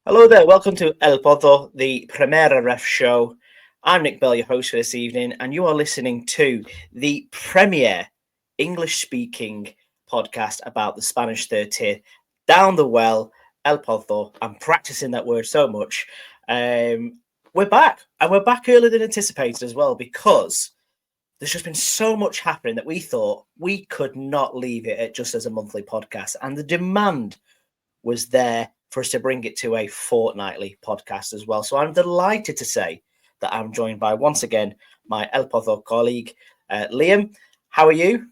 Hello there, welcome to El Pozo, the Primera Ref show. I'm Nick Bell, your host for this evening, and you are listening to the premier English-speaking podcast about the Spanish third tier. Down the well, El Pozo. I'm practicing that word so much. We're back, and we're back earlier than anticipated as well, because there's just been so much happening that we thought we could not leave it at just as a monthly podcast, and the demand was there for us to bring it to a fortnightly podcast as well. So I'm delighted to say that I'm joined by, once again, my El Pozo colleague, Liam. How are you?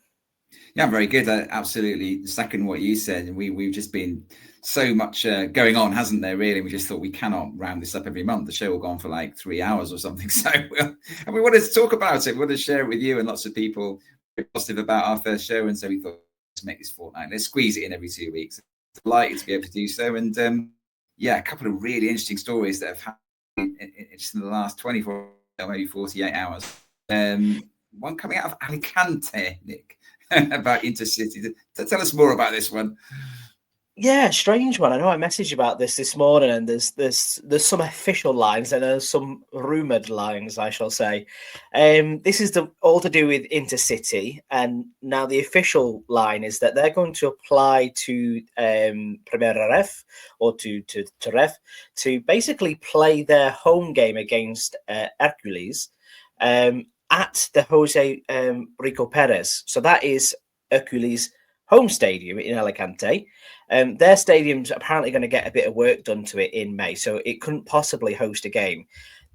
Yeah, I'm very good. Absolutely second what you said. And we've just been so much going on, hasn't there, really? We just thought we cannot round this up every month. The show will go on for like 3 hours or something. So and we wanted to talk about it. We wanted to share it with you, and lots of people were positive about our first show. And so we thought, let's make this fortnight. Let's squeeze it in every 2 weeks. Delighted to be able to do so. And a couple of really interesting stories that have happened just in the last 24 or maybe 48 hours. One coming out of Alicante, Nick, about Intercity. Tell us more about this one. Yeah, strange one. I know I messaged you about this morning, and there's some official lines and there's some rumoured lines, I shall say. This is all to do with Intercity, and now the official line is that they're going to apply to Primera Ref or to Ref to basically play their home game against Hercules at the Jose Rico Perez. So that is Hercules' home stadium in Alicante. Their stadium's apparently going to get a bit of work done to it in May, so it couldn't possibly host a game.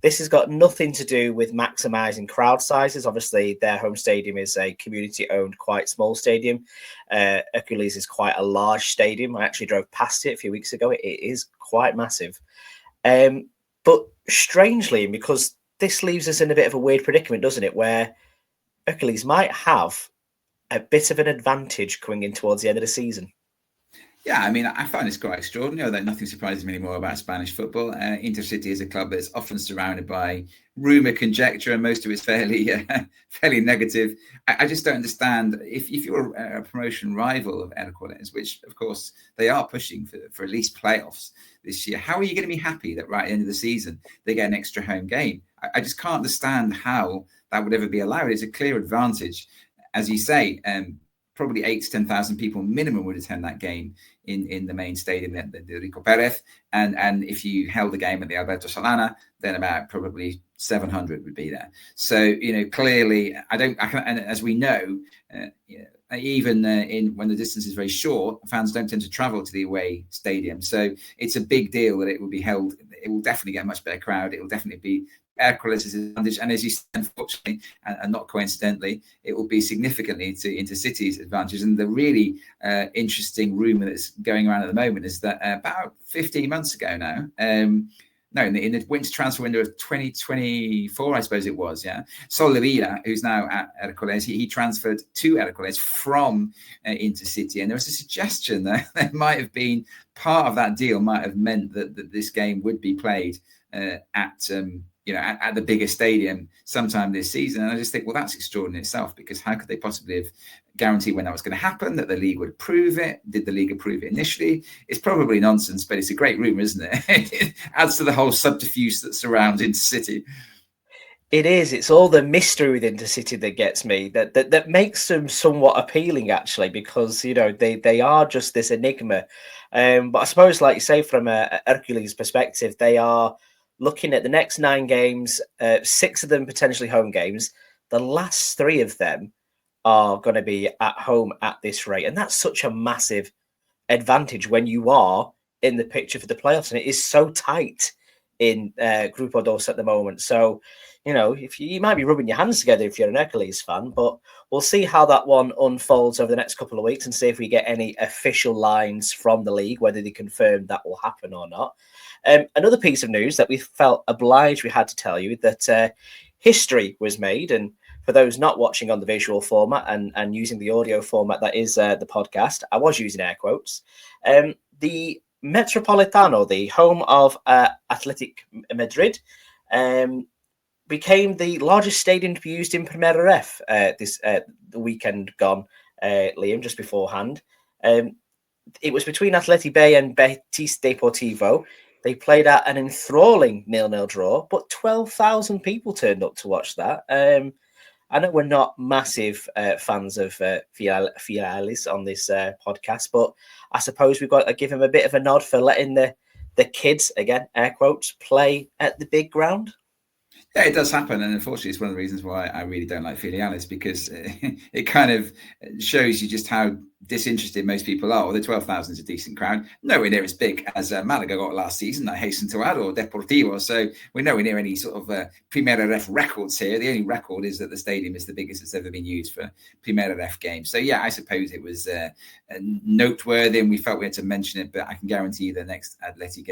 This has got nothing to do with maximising crowd sizes. Obviously, their home stadium is a community-owned, quite small stadium. Hercules is quite a large stadium. I actually drove past it a few weeks ago. It is quite massive. But strangely, because this leaves us in a bit of a weird predicament, doesn't it, where Hercules might have a bit of an advantage coming in towards the end of the season. Yeah, I mean, I find this quite extraordinary, that nothing surprises me anymore about Spanish football. Intercity is a club that's often surrounded by rumour, conjecture, and most of it's fairly negative. I just don't understand, if you're a promotion rival of Hercules, which, of course, they are pushing for at least playoffs this year, how are you going to be happy that right at the end of the season they get an extra home game? I just can't understand how that would ever be allowed. It's a clear advantage. As you say, probably 8,000 to 10,000 people minimum would attend that game in the main stadium, the Rico Perez. And if you held the game at the Alberto Solana, then about probably 700 would be there. So, clearly, and as we know, even when the distance is very short, fans don't tend to travel to the away stadium. So it's a big deal that it will be held. It will definitely get a much better crowd. It will definitely be Hercules' advantage, and as you said, unfortunately, and not coincidentally, it will be significantly to Intercity's advantage. And the really interesting rumour that's going around at the moment is that about 15 months ago now, in the winter transfer window of 2024, I suppose it was, Sol Levira, who's now at Hercules, he transferred to Hercules from Intercity, and there was a suggestion that there might have been part of that deal might have meant that this game would be played at the biggest stadium sometime this season. And I just think, well, that's extraordinary itself, because how could they possibly have guaranteed when that was going to happen, that the league would approve it? Did the league approve it initially? It's probably nonsense, but it's a great rumour, isn't it? It adds to the whole subterfuge that surrounds Intercity. It is. It's all the mystery with Intercity that gets me, that makes them somewhat appealing, actually, because, they are just this enigma. But I suppose, like you say, from a Hercules perspective, they are looking at the next 9 games, 6 of them potentially home games. The last 3 of them are going to be at home at this rate. And that's such a massive advantage when you are in the picture for the playoffs. And it is so tight in Grupo Dos at the moment. So, if you might be rubbing your hands together if you're an Hercules fan, but we'll see how that one unfolds over the next couple of weeks and see if we get any official lines from the league, whether they confirm that will happen or not. Another piece of news that we felt obliged we had to tell you, that history was made. And for those not watching on the visual format and using the audio format that is the podcast, I was using air quotes. The Metropolitano, the home of Athletic Madrid, became the largest stadium to be used in Primera Ref the weekend gone, Liam, just beforehand. It was between Athletic Bay and Betis Deportivo. They played out an enthralling 0-0 draw, but 12,000 people turned up to watch that. I know we're not massive fans of Fialis on this podcast, but I suppose we've got to give him a bit of a nod for letting the kids, again, air quotes, play at the big ground. Yeah, it does happen, and unfortunately, it's one of the reasons why I really don't like Filialis, because it kind of shows you just how disinterested most people are. Well, the 12,000 is a decent crowd, nowhere near as big as Malaga got last season, I hasten to add, or Deportivo. So we're nowhere near any sort of Primera Ref records here. The only record is that the stadium is the biggest that's ever been used for Primera Ref games. So yeah, I suppose it was noteworthy, and we felt we had to mention it. But I can guarantee you the next Atleti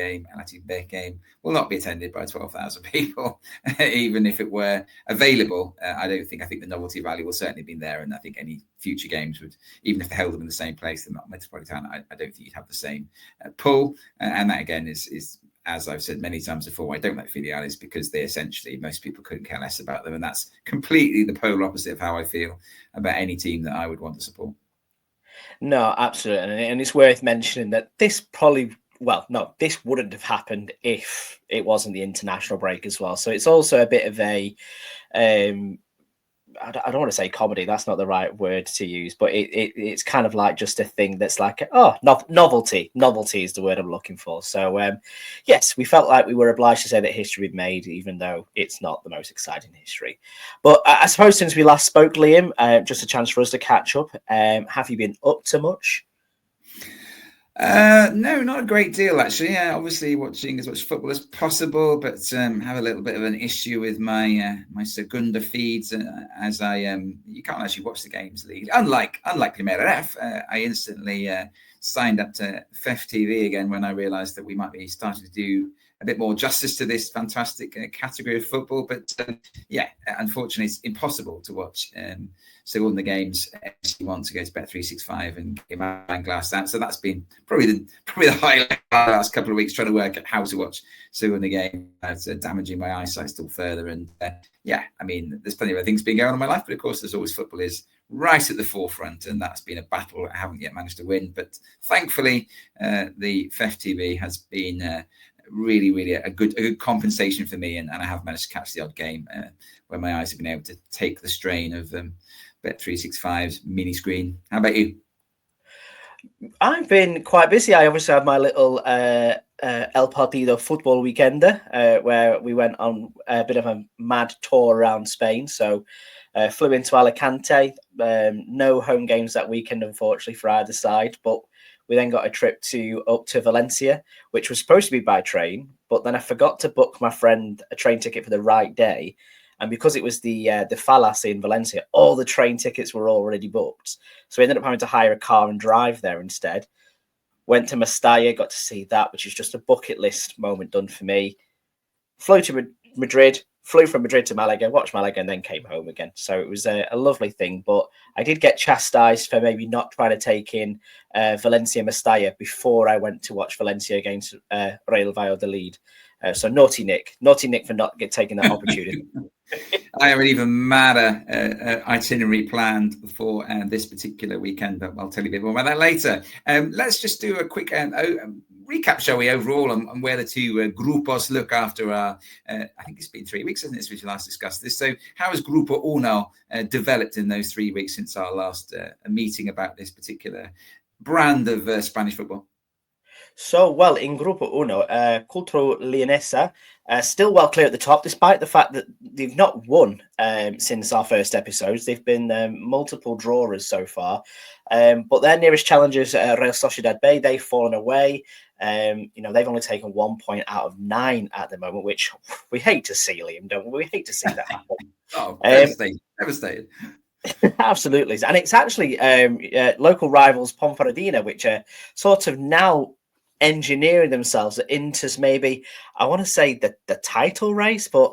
B game will not be attended by 12,000 people, even if it were available. I think the novelty value will certainly be there, and I think any future games would, even if they held them in the same place, the Metropolitano, I don't think you'd have the same pull. And that again is, as I've said many times before, I don't like Filialis because they essentially, most people couldn't care less about them, and that's completely the polar opposite of how I feel about any team that I would want to support. No, absolutely, and it's worth mentioning that this probably. Well, no, this wouldn't have happened if it wasn't the international break as well. So it's also a bit of a, I don't want to say comedy. That's not the right word to use, but it's kind of like just a thing that's like, novelty. Novelty is the word I'm looking for. So, yes, we felt like we were obliged to say that history we'd made, even though it's not the most exciting history. But I suppose since we last spoke, Liam, just a chance for us to catch up. Have you been up to much? No, not a great deal actually. Obviously watching as much football as possible, but have a little bit of an issue with my my Segunda feeds as I you can't actually watch the games legally. Unlike Primera F, I instantly signed up to FEF TV again when I realised that we might be starting to do a bit more justice to this fantastic category of football. But yeah, unfortunately, it's impossible to watch Segunda games if you want to go to Bet365 and get my glass out. So that's been probably the highlight of the last couple of weeks, trying to work out how to watch Segunda game without damaging my eyesight still further. And yeah, I mean, there's plenty of other things been going on in my life, but of course, there's always football is right at the forefront, and that's been a battle I haven't yet managed to win. But thankfully, the FEF TV has been really a good compensation for me, and I have managed to catch the odd game where my eyes have been able to take the strain of Bet365's mini screen. How about you? I've been quite busy. I obviously had my little El Partido football weekender where we went on a bit of a mad tour around Spain. So flew into Alicante. No home games that weekend, unfortunately, for either side. But we then got a trip up to Valencia, which was supposed to be by train. But then I forgot to book my friend a train ticket for the right day. And because it was the Falas in Valencia, all the train tickets were already booked. So we ended up having to hire a car and drive there instead. Went to Mestalla, got to see that, which is just a bucket list moment done for me. Flew to Madrid, flew from Madrid to Malaga, watched Malaga, and then came home again. So it was a lovely thing. But I did get chastised for maybe not trying to take in Valencia Mestalla before I went to watch Valencia against Real Valladolid. So naughty Nick for not taking that opportunity. I have an even madder itinerary planned for this particular weekend, but I'll tell you a bit more about that later. Let's just do a quick recap, shall we, overall on where the two grupos look after our, I think it's been 3 weeks, hasn't it, since we last discussed this. So how has Grupo Uno developed in those 3 weeks since our last meeting about this particular brand of Spanish football? So, well, in Grupo Uno, Cultural Leonesa still well clear at the top, despite the fact that they've not won since our first episodes. They've been multiple drawers so far. But their nearest challengers, Real Sociedad B, they've fallen away. They've only taken 1 point out of 9 at the moment, which we hate to see, Liam, don't we? We hate to see that happen. Devastated. Absolutely. And it's actually local rivals Ponferradina, which are sort of now engineering themselves into maybe, I want to say the title race, but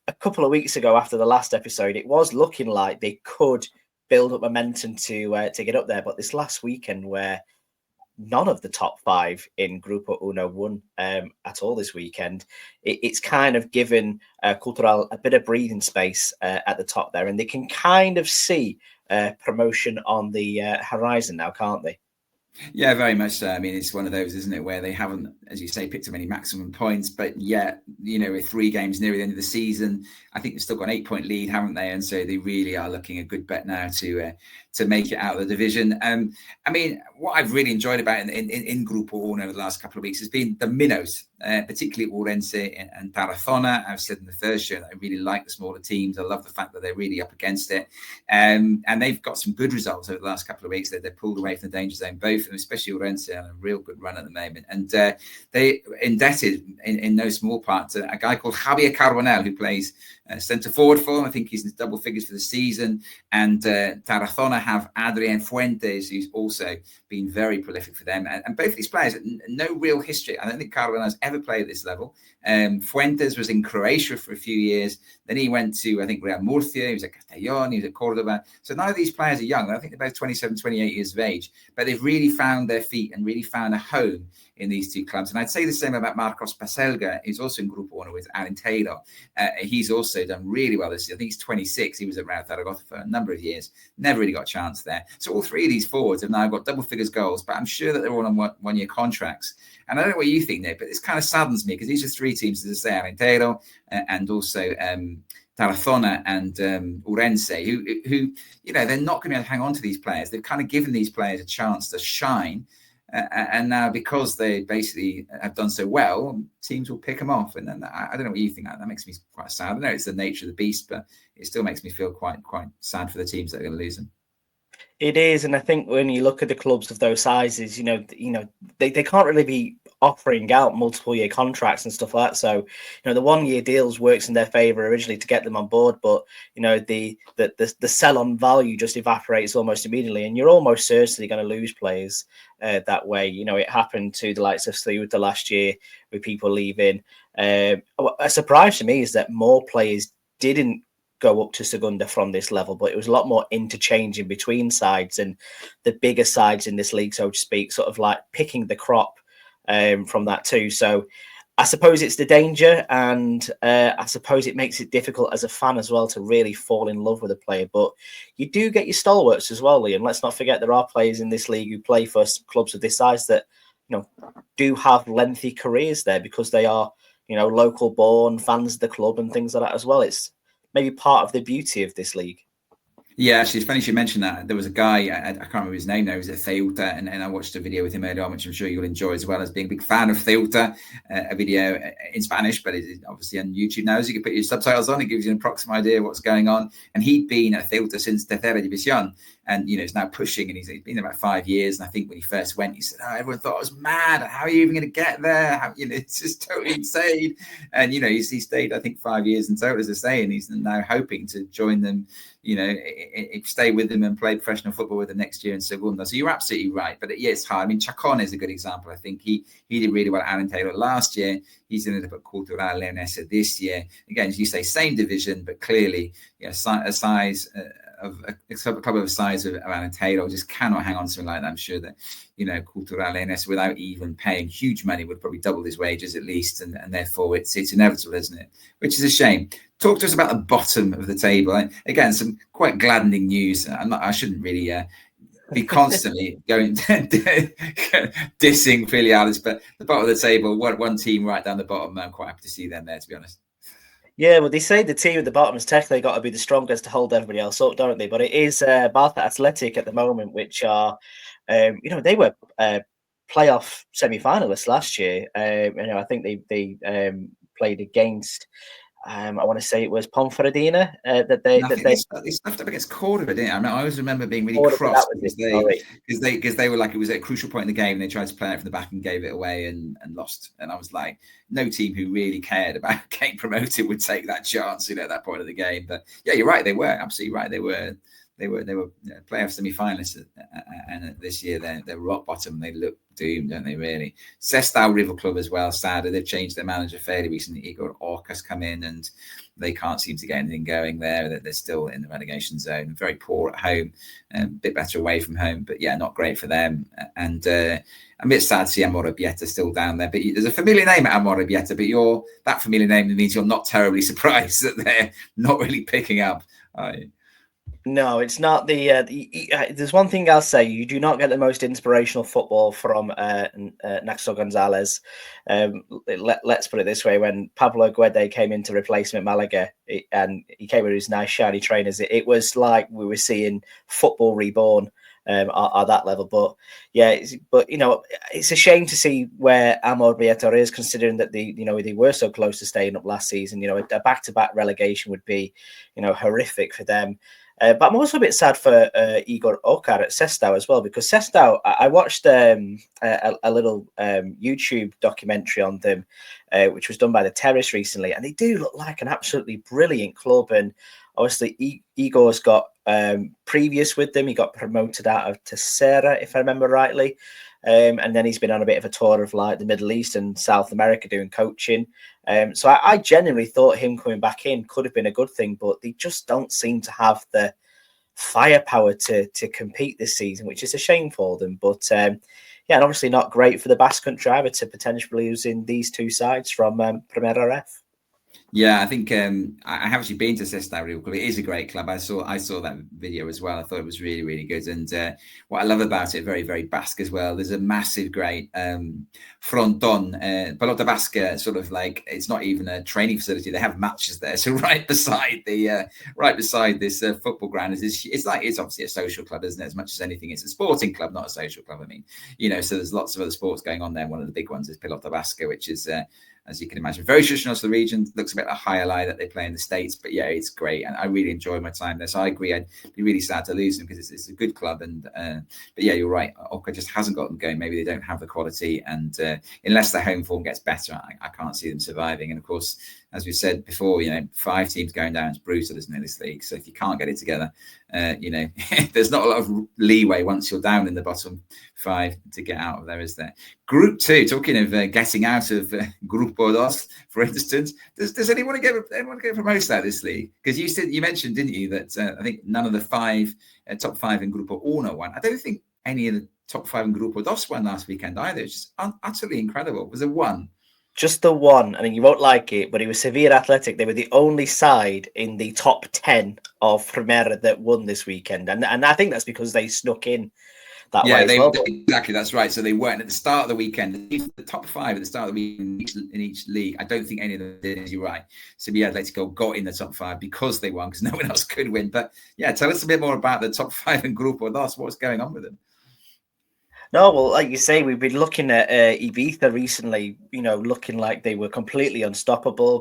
a couple of weeks ago after the last episode, it was looking like they could build up momentum to get up there. But this last weekend, where none of the top 5 in Grupo Uno won at all this weekend, it's kind of given Cultural a bit of breathing space at the top there, and they can kind of see promotion on the horizon now, can't they? Yeah, very much so. I mean, it's one of those, isn't it, where they haven't, as you say, picked up any maximum points, but yet, with 3 games near the end of the season, I think they've still got an 8-point lead, haven't they? And so they really are looking a good bet now to make it out of the division. I mean, what I've really enjoyed about in Grupo 1 over the last couple of weeks has been the minnows, particularly Ourense and Tarazona. I've said in the first show that I really like the smaller teams. I love the fact that they're really up against it. And they've got some good results over the last couple of weeks. They're pulled away from the danger zone, both, and especially Ourense on a real good run at the moment. And they indebted in no small part to a guy called Javier Carbonell, who plays centre forward for them. I think he's in double figures for the season. And Tarazona have Adrien Fuentes, who's also been very prolific for them. And both these players, no real history. I don't think Carbonell's ever played at this level. Fuentes was in Croatia for a few years. Then he went to, I think, Real Murcia. He was at Castellón. He was at Cordoba. So none of these players are young. I think they're both 27, 28 years of age. But they've really found their feet and really found a home in these 2 clubs. And I'd say the same about Marcos Paselga, who's also in Grupo 1 with Alentejo. He's also done really well this year. I think he's 26. He was at Real Zaragoza for a number of years. Never really got a chance there. So all 3 of these forwards have now got double figures goals, but I'm sure that they're all on one-year contracts. And I don't know what you think, Nick, but this kind of saddens me because these are 3 teams, as I say, Alentejo and also Tarazona and Ourense, who they're not going to be able to hang on to these players. They've kind of given these players a chance to shine. And now, because they basically have done so well, teams will pick them off. And then I don't know what you think. That makes me quite sad. I know it's the nature of the beast, but it still makes me feel quite sad for the teams that are going to lose them. It is, and I think when you look at the clubs of those sizes, they can't really be offering out multiple year contracts and stuff like that. So, the 1-year deals works in their favor originally to get them on board, but the sell on value just evaporates almost immediately, and you're almost certainly going to lose players that way. It happened to the likes of Ceuta last year with people leaving. A surprise to me is that more players didn't go up to Segunda from this level, but it was a lot more interchanging between sides and the bigger sides in this league, so to speak, sort of like picking the crop from that too. So I suppose it's the danger, and I suppose it makes it difficult as a fan as well to really fall in love with a player. But you do get your stalwarts as well, Liam. Let's not forget there are players in this league who play for clubs of this size that do have lengthy careers there because they are local born fans of the club and things like that as well. It's maybe part of the beauty of this league. Yeah, actually, it's funny you mentioned that. There was a guy, I can't remember his name now, he was at Ceuta, and I watched a video with him earlier on, which I'm sure you'll enjoy as well, as being a big fan of Ceuta, a video in Spanish, but it's obviously on YouTube now, so you can put your subtitles on, it gives you an approximate idea of what's going on. And he'd been at Ceuta since Tercera División, and he's now pushing, and he's been there about 5 years. And I think when he first went, he said, everyone thought I was mad. How are you even going to get there? It's just totally insane. And he stayed, I think, 5 years in total, as I say, and he's now hoping to join them, stay with them and play professional football with them next year in Segunda. So you're absolutely right. But it's hard. I mean, Chacon is a good example. I think he did really well at Alentejo last year. He's ended up at Cultural Leonesa this year. Again, as you say, same division, but clearly a size of a club of the size of Alentejo just cannot hang on to something like that. I'm sure that Cultural Leonesa, without even paying huge money, would probably double his wages at least, and therefore it's inevitable, isn't it? Which is a shame. Talk to us about the bottom of the table. Again, some quite gladdening news. I shouldn't really be constantly going dissing Filiales, but the bottom of the table, one team right down the bottom. I'm quite happy to see them there, to be honest. Yeah, well, they say the team at the bottom has technically got to be the strongest to hold everybody else up, don't they? But it is Barca Athletic at the moment, which are, they were playoff semi-finalists last year. I think they played against. I want to say it was Ponferradina that they stuffed up against Cordoba, didn't it? I mean, I always remember being really cross because they were like, it was a crucial point in the game and they tried to play it from the back and gave it away and lost. And I was like, no team who really cared about getting promoted would take that chance, at that point of the game. But yeah, you're right. They were absolutely right. They were playoff semi-finalists, and this year they're rock bottom. They look doomed, don't they? Really. Sestao River Club as well. Sadly, they've changed their manager fairly recently. Igor Orcas come in, and they can't seem to get anything going there. They're still in the relegation zone. Very poor at home, a bit better away from home, but yeah, not great for them. And I'm a bit sad to see Amorebieta still down there. But there's a familiar name at Amorebieta, but that familiar name means you're not terribly surprised that they're not really picking up. No, it's not there's one thing I'll say: you do not get the most inspirational football from Naxo Gonzalez. Let's put it this way: when Pablo Guede came in to replace him at Malaga, and he came with his nice shiny trainers, it was like we were seeing football reborn at that level. But yeah, but it's a shame to see where Amor Viator is, considering that they were so close to staying up last season. A back-to-back relegation would be horrific for them. But I'm also a bit sad for Igor Okar at Sestao as well, because Sestao, I watched a little YouTube documentary on them, which was done by the Terrace recently, and they do look like an absolutely brilliant club. And obviously, Igor's got previous with them. He got promoted out of Tercera, if I remember rightly. And then he's been on a bit of a tour of like the Middle East and South America doing coaching. So I genuinely thought him coming back in could have been a good thing, but they just don't seem to have the firepower to compete this season, which is a shame for them. But yeah, and obviously not great for the Basque Country either to potentially losing these two sides from Primera F. Yeah, I think I have actually been to Sestao Real Club. It is a great club. I saw that video as well. I thought it was really, really good. And what I love about it, very, very Basque as well. There's a massive, great fronton, Pelota Basca, sort of like, it's not even a training facility. They have matches there. So right beside this football ground it's obviously a social club, isn't it? As much as anything, it's a sporting club, not a social club. I mean, so there's lots of other sports going on there. One of the big ones is Pelota Basca, which is as you can imagine, very traditional to the region. Looks a bit like higher lie that they play in the States, but yeah, it's great, and I really enjoy my time there. So I agree, I'd be really sad to lose them because it's a good club, and but yeah, you're right. Oka just hasn't got them going. Maybe they don't have the quality, and unless their home form gets better, I can't see them surviving. And of course, as we said before, 5 teams going down is brutal, isn't it, this league? So if you can't get it together, there's not a lot of leeway once you're down in the bottom 5 to get out of there, is there? Group 2, talking of getting out of Grupo Dos, for instance, does anyone get promoted out of this league? Because you mentioned, didn't you, that I think none of the top 5 in Grupo Uno won. I don't think any of the top 5 in Grupo Dos won last weekend either. It's just utterly incredible. Was there one? Just the one. I mean, you won't like it, but it was Sevilla Athletic. They were the only side in the top 10 of Primera that won this weekend. And I think that's because they snuck in that way as well. Exactly, that's right. So they weren't at the start of the weekend. The top 5 at the start of the weekend in each league, I don't think any of them did, you're right. Sevilla Atletico got in the top 5 because they won, because no one else could win. But yeah, tell us a bit more about the top 5 in Grupo Dos. What's going on with them? No, well, like you say, we've been looking at Ibiza recently, looking like they were completely unstoppable.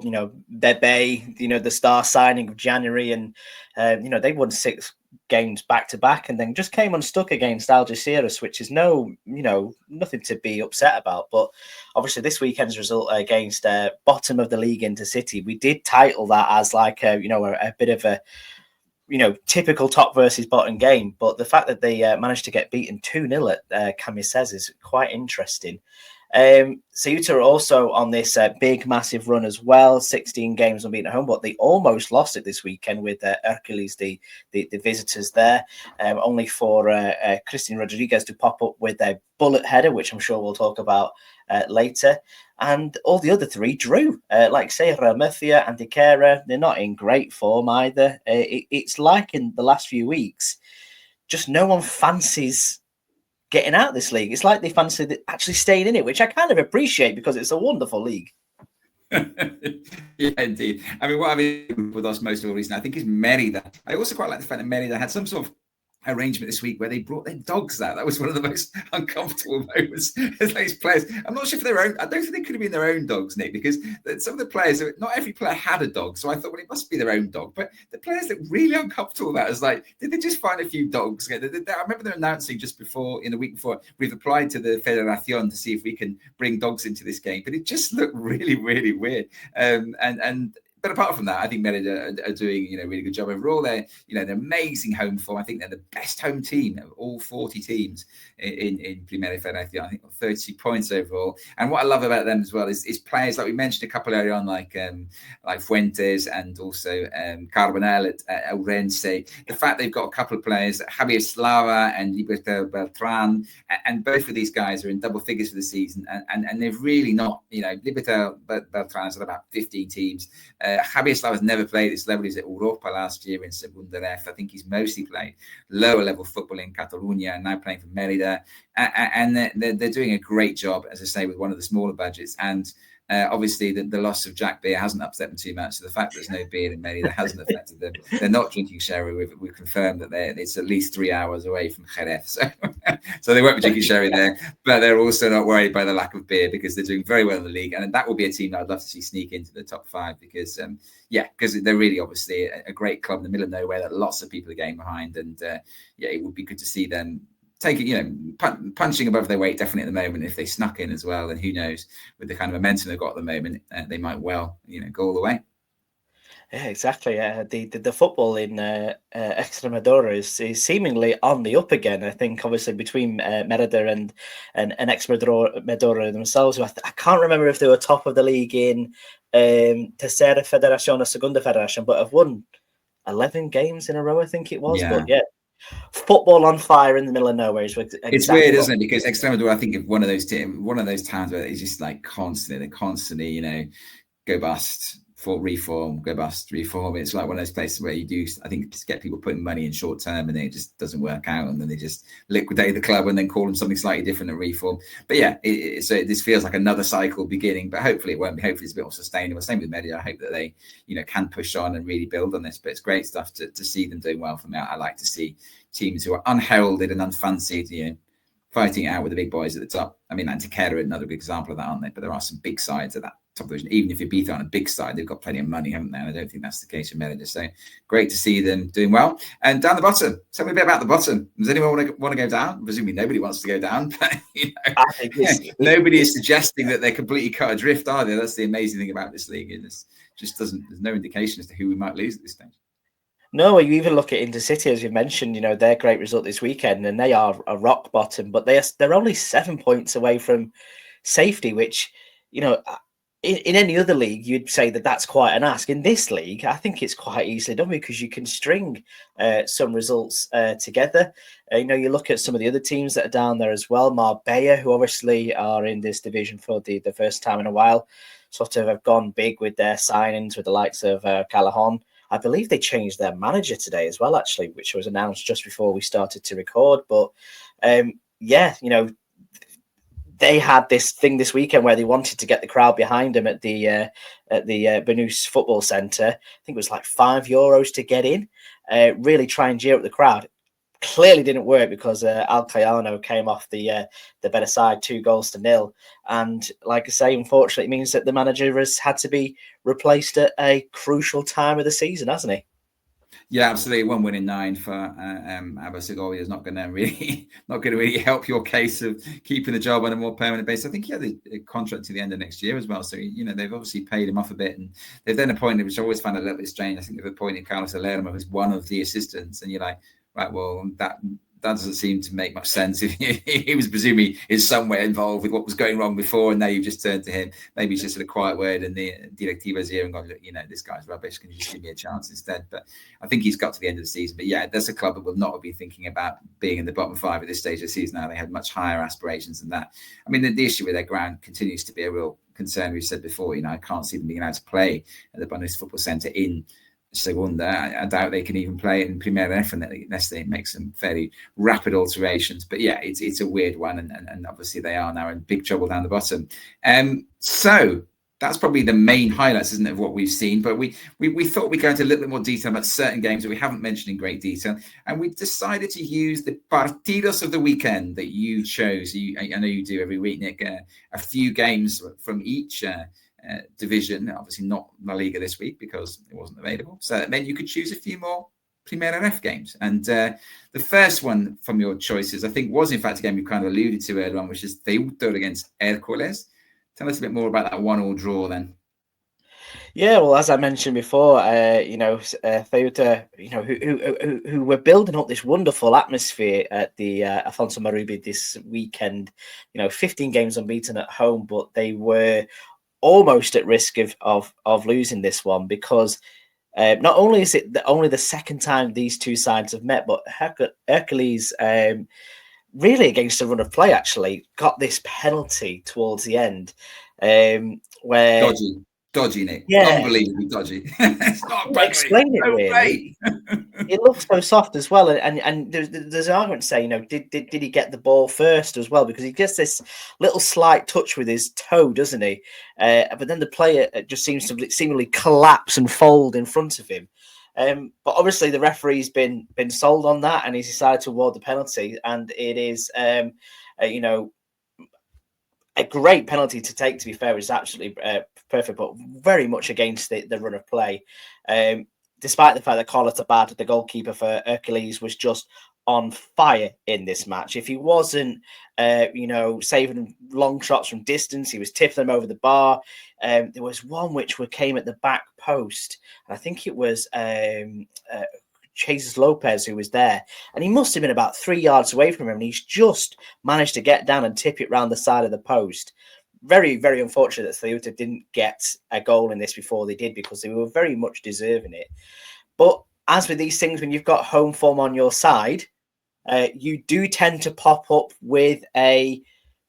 Bebe, the star signing of January, and, they won 6 games back to back and then just came unstuck against Algeciras, which is nothing to be upset about. But obviously, this weekend's result against bottom of the league Intercity, we did title that as like a bit of a typical top versus bottom game, but the fact that they managed to get beaten 2-0 at Camisez is quite interesting. Ceuta are also on this big, massive run as well, 16 games unbeaten at home, but they almost lost it this weekend with Hercules, the visitors there, only for Christian Rodriguez to pop up with a bullet header, which I'm sure we'll talk about later. And all the other 3 drew. Like say, Real Murcia and Antequera, they're not in great form either. It's like in the last few weeks, just no one fancies getting out of this league. It's like they fancy actually staying in it, which I kind of appreciate because it's a wonderful league. Yeah, indeed. I mean, what I've been with us most of all recently, I think, is Merida. I also quite like the fact that Merida had some sort of arrangement this week where they brought their dogs out. That was one of the most uncomfortable moments as these players. I'm not sure if their own. I don't think they could have been their own dogs, Nick, because some of the players, not every player had a dog. So I thought, well, it must be their own dog. But the players looked really uncomfortable about it. It's like, did they just find a few dogs? I remember them announcing just before, in the week before, we've applied to the Federacion to see if we can bring dogs into this game. But it just looked really, really weird. But apart from that, I think Merida are doing a really good job overall. They're amazing home form. I think they're the best home team of all 40 teams in Primera Federacion. I think 30 points overall. And what I love about them as well is players like we mentioned a couple earlier on, like Fuentes and also Carbonell at Ourense. The fact they've got a couple of players, Javier Slava and Libertad Beltran, and both of these guys are in double figures for the season. And they've really not, Libertad Beltran is at about 15 teams. Javier Slavas never played at this level. He was at Europa last year in Segunda Ref. I think he's mostly played lower level football in Catalonia and now playing for Merida. And they're doing a great job, as I say, with one of the smaller budgets. And obviously, the loss of Jack Beer hasn't upset them too much. So the fact that there's no beer in Merida hasn't affected them. They're not drinking sherry. We've confirmed that it's at least 3 hours away from Jerez. So they won't be drinking sherry there. But they're also not worried by the lack of beer because they're doing very well in the league. And that will be a team that I'd love to see sneak into the top 5 because, because they're really obviously a great club in the middle of nowhere that lots of people are getting behind. And it would be good to see them taking, punching above their weight definitely at the moment. If they snuck in as well, then who knows, with the kind of momentum they've got at the moment, they might well, go all the way. Yeah, exactly. The football in Extremadura is seemingly on the up again. I think obviously between Merida and Extremadura themselves, I can't remember if they were top of the league in Tercera Federacion or Segunda Federacion, but have won 11 games in a row, I think it was. But football on fire in the middle of nowhere is exactly. It's weird, isn't it? Because Extremadura, I think, is one of those towns where it's just like constantly, go bust, reform, go bust, reform. It's like one of those places where you do, I think, just get people putting money in short term and it just doesn't work out, and then they just liquidate the club and then call them something slightly different and reform. But so this feels like another cycle beginning, but hopefully it won't be. Hopefully it's a bit more sustainable. Same with Media. I hope that they, can push on and really build on this. But it's great stuff to see them doing well from there. I like to see teams who are unheralded and unfancied, fighting it out with the big boys at the top. I mean, Antequera are another good example of that, aren't they? But there are some big sides of that top division. Even if Ibiza on a big side, they've got plenty of money, haven't they? And I don't think that's the case in Merida. So great to see them doing well. And down the bottom, tell me a bit about the bottom. Does anyone want to go down? Presumably nobody wants to go down, but nobody is suggesting that they're completely cut adrift, are they? That's the amazing thing about this league. There's no indication as to who we might lose at this stage. No, you even look at Intercity, as you mentioned, their great result this weekend, and they are a rock bottom, but they're only 7 points away from safety, which, in any other league, you'd say that that's quite an ask. In this league, I think it's quite easily done because you can string some results together. You look at some of the other teams that are down there as well. Marbella, who obviously are in this division for the first time in a while, sort of have gone big with their signings with the likes of Callahan. I believe they changed their manager today as well, actually, which was announced just before we started to record. But they had this thing this weekend where they wanted to get the crowd behind them at the Banús Football Centre. I think it was like €5 to get in. Really try and cheer up the crowd. Clearly didn't work because Alcayano came off the better side, 2-0. And like I say, unfortunately, it means that the manager has had to be replaced at a crucial time of the season, hasn't he? Yeah, absolutely. 1 win in 9 for Abba Segovia is not going to really help your case of keeping the job on a more permanent basis. I think he had a contract to the end of next year as well. So, they've obviously paid him off a bit, and they've then appointed, which I always found a little bit strange. I think they've appointed Carlos Alermo as one of the assistants, and you're like, right, well, that doesn't seem to make much sense. He was presumably in some way involved with what was going wrong before, and now you've just turned to him. Maybe he's just had a quiet word in the Directiva's ear and gone, look, this guy's rubbish. Can you just give me a chance instead? But I think he's got to the end of the season. But that's a club that will not be thinking about being in the bottom 5 at this stage of the season. Now they had much higher aspirations than that. I mean, the issue with their ground continues to be a real concern. We've said before, I can't see them being allowed to play at the Banús Football Centre in Segunda. I doubt they can even play in Primera F unless they make some fairly rapid alterations. But it's a weird one, and obviously they are now in big trouble down the bottom. So that's probably the main highlights, isn't it, of what we've seen? But we thought we'd go into a little bit more detail about certain games that we haven't mentioned in great detail, and we decided to use the partidos of the weekend that you chose. I know you do every week, Nick. A few games from each division, obviously not La Liga this week because it wasn't available. So then you could choose a few more Primera F games. And the first one from your choices, I think, was in fact a game you kind of alluded to earlier on, which is Ceuta against Hércules. Tell us a bit more about that 1-1 draw then. Yeah, well, as I mentioned before, Ceuta, who were building up this wonderful atmosphere at the Afonso Marubi this weekend. 15 games unbeaten at home, but they were almost at risk of losing this one because not only is it only the second time these two sides have met, but Hercules, really against the run of play, actually got this penalty towards the end where Dodgy. dodgy, Nick. Yeah, Unbelievably dodgy. It's not a penalty. explain it No really. way. It looks so soft as well, and there's an argument to say, did he get the ball first as well, because he gets this little slight touch with his toe, doesn't he? But then the player just seems to seemingly collapse and fold in front of him. But obviously the referee's been sold on that, and he's decided to award the penalty, and it is a great penalty to take. To be fair, it's absolutely perfect, but very much against the run of play. Despite the fact that Carlos Abad, the goalkeeper for Hercules, was just on fire in this match. If he wasn't, saving long shots from distance, he was tipping them over the bar. There was one which came at the back post, and I think it was Jesus Lopez who was there, and he must have been about 3 yards away from him, and he's just managed to get down and tip it round the side of the post. Very, very unfortunate that Ceuta didn't get a goal in this before they did, because they were very much deserving it. But as with these things, when you've got home form on your side, you do tend to pop up with a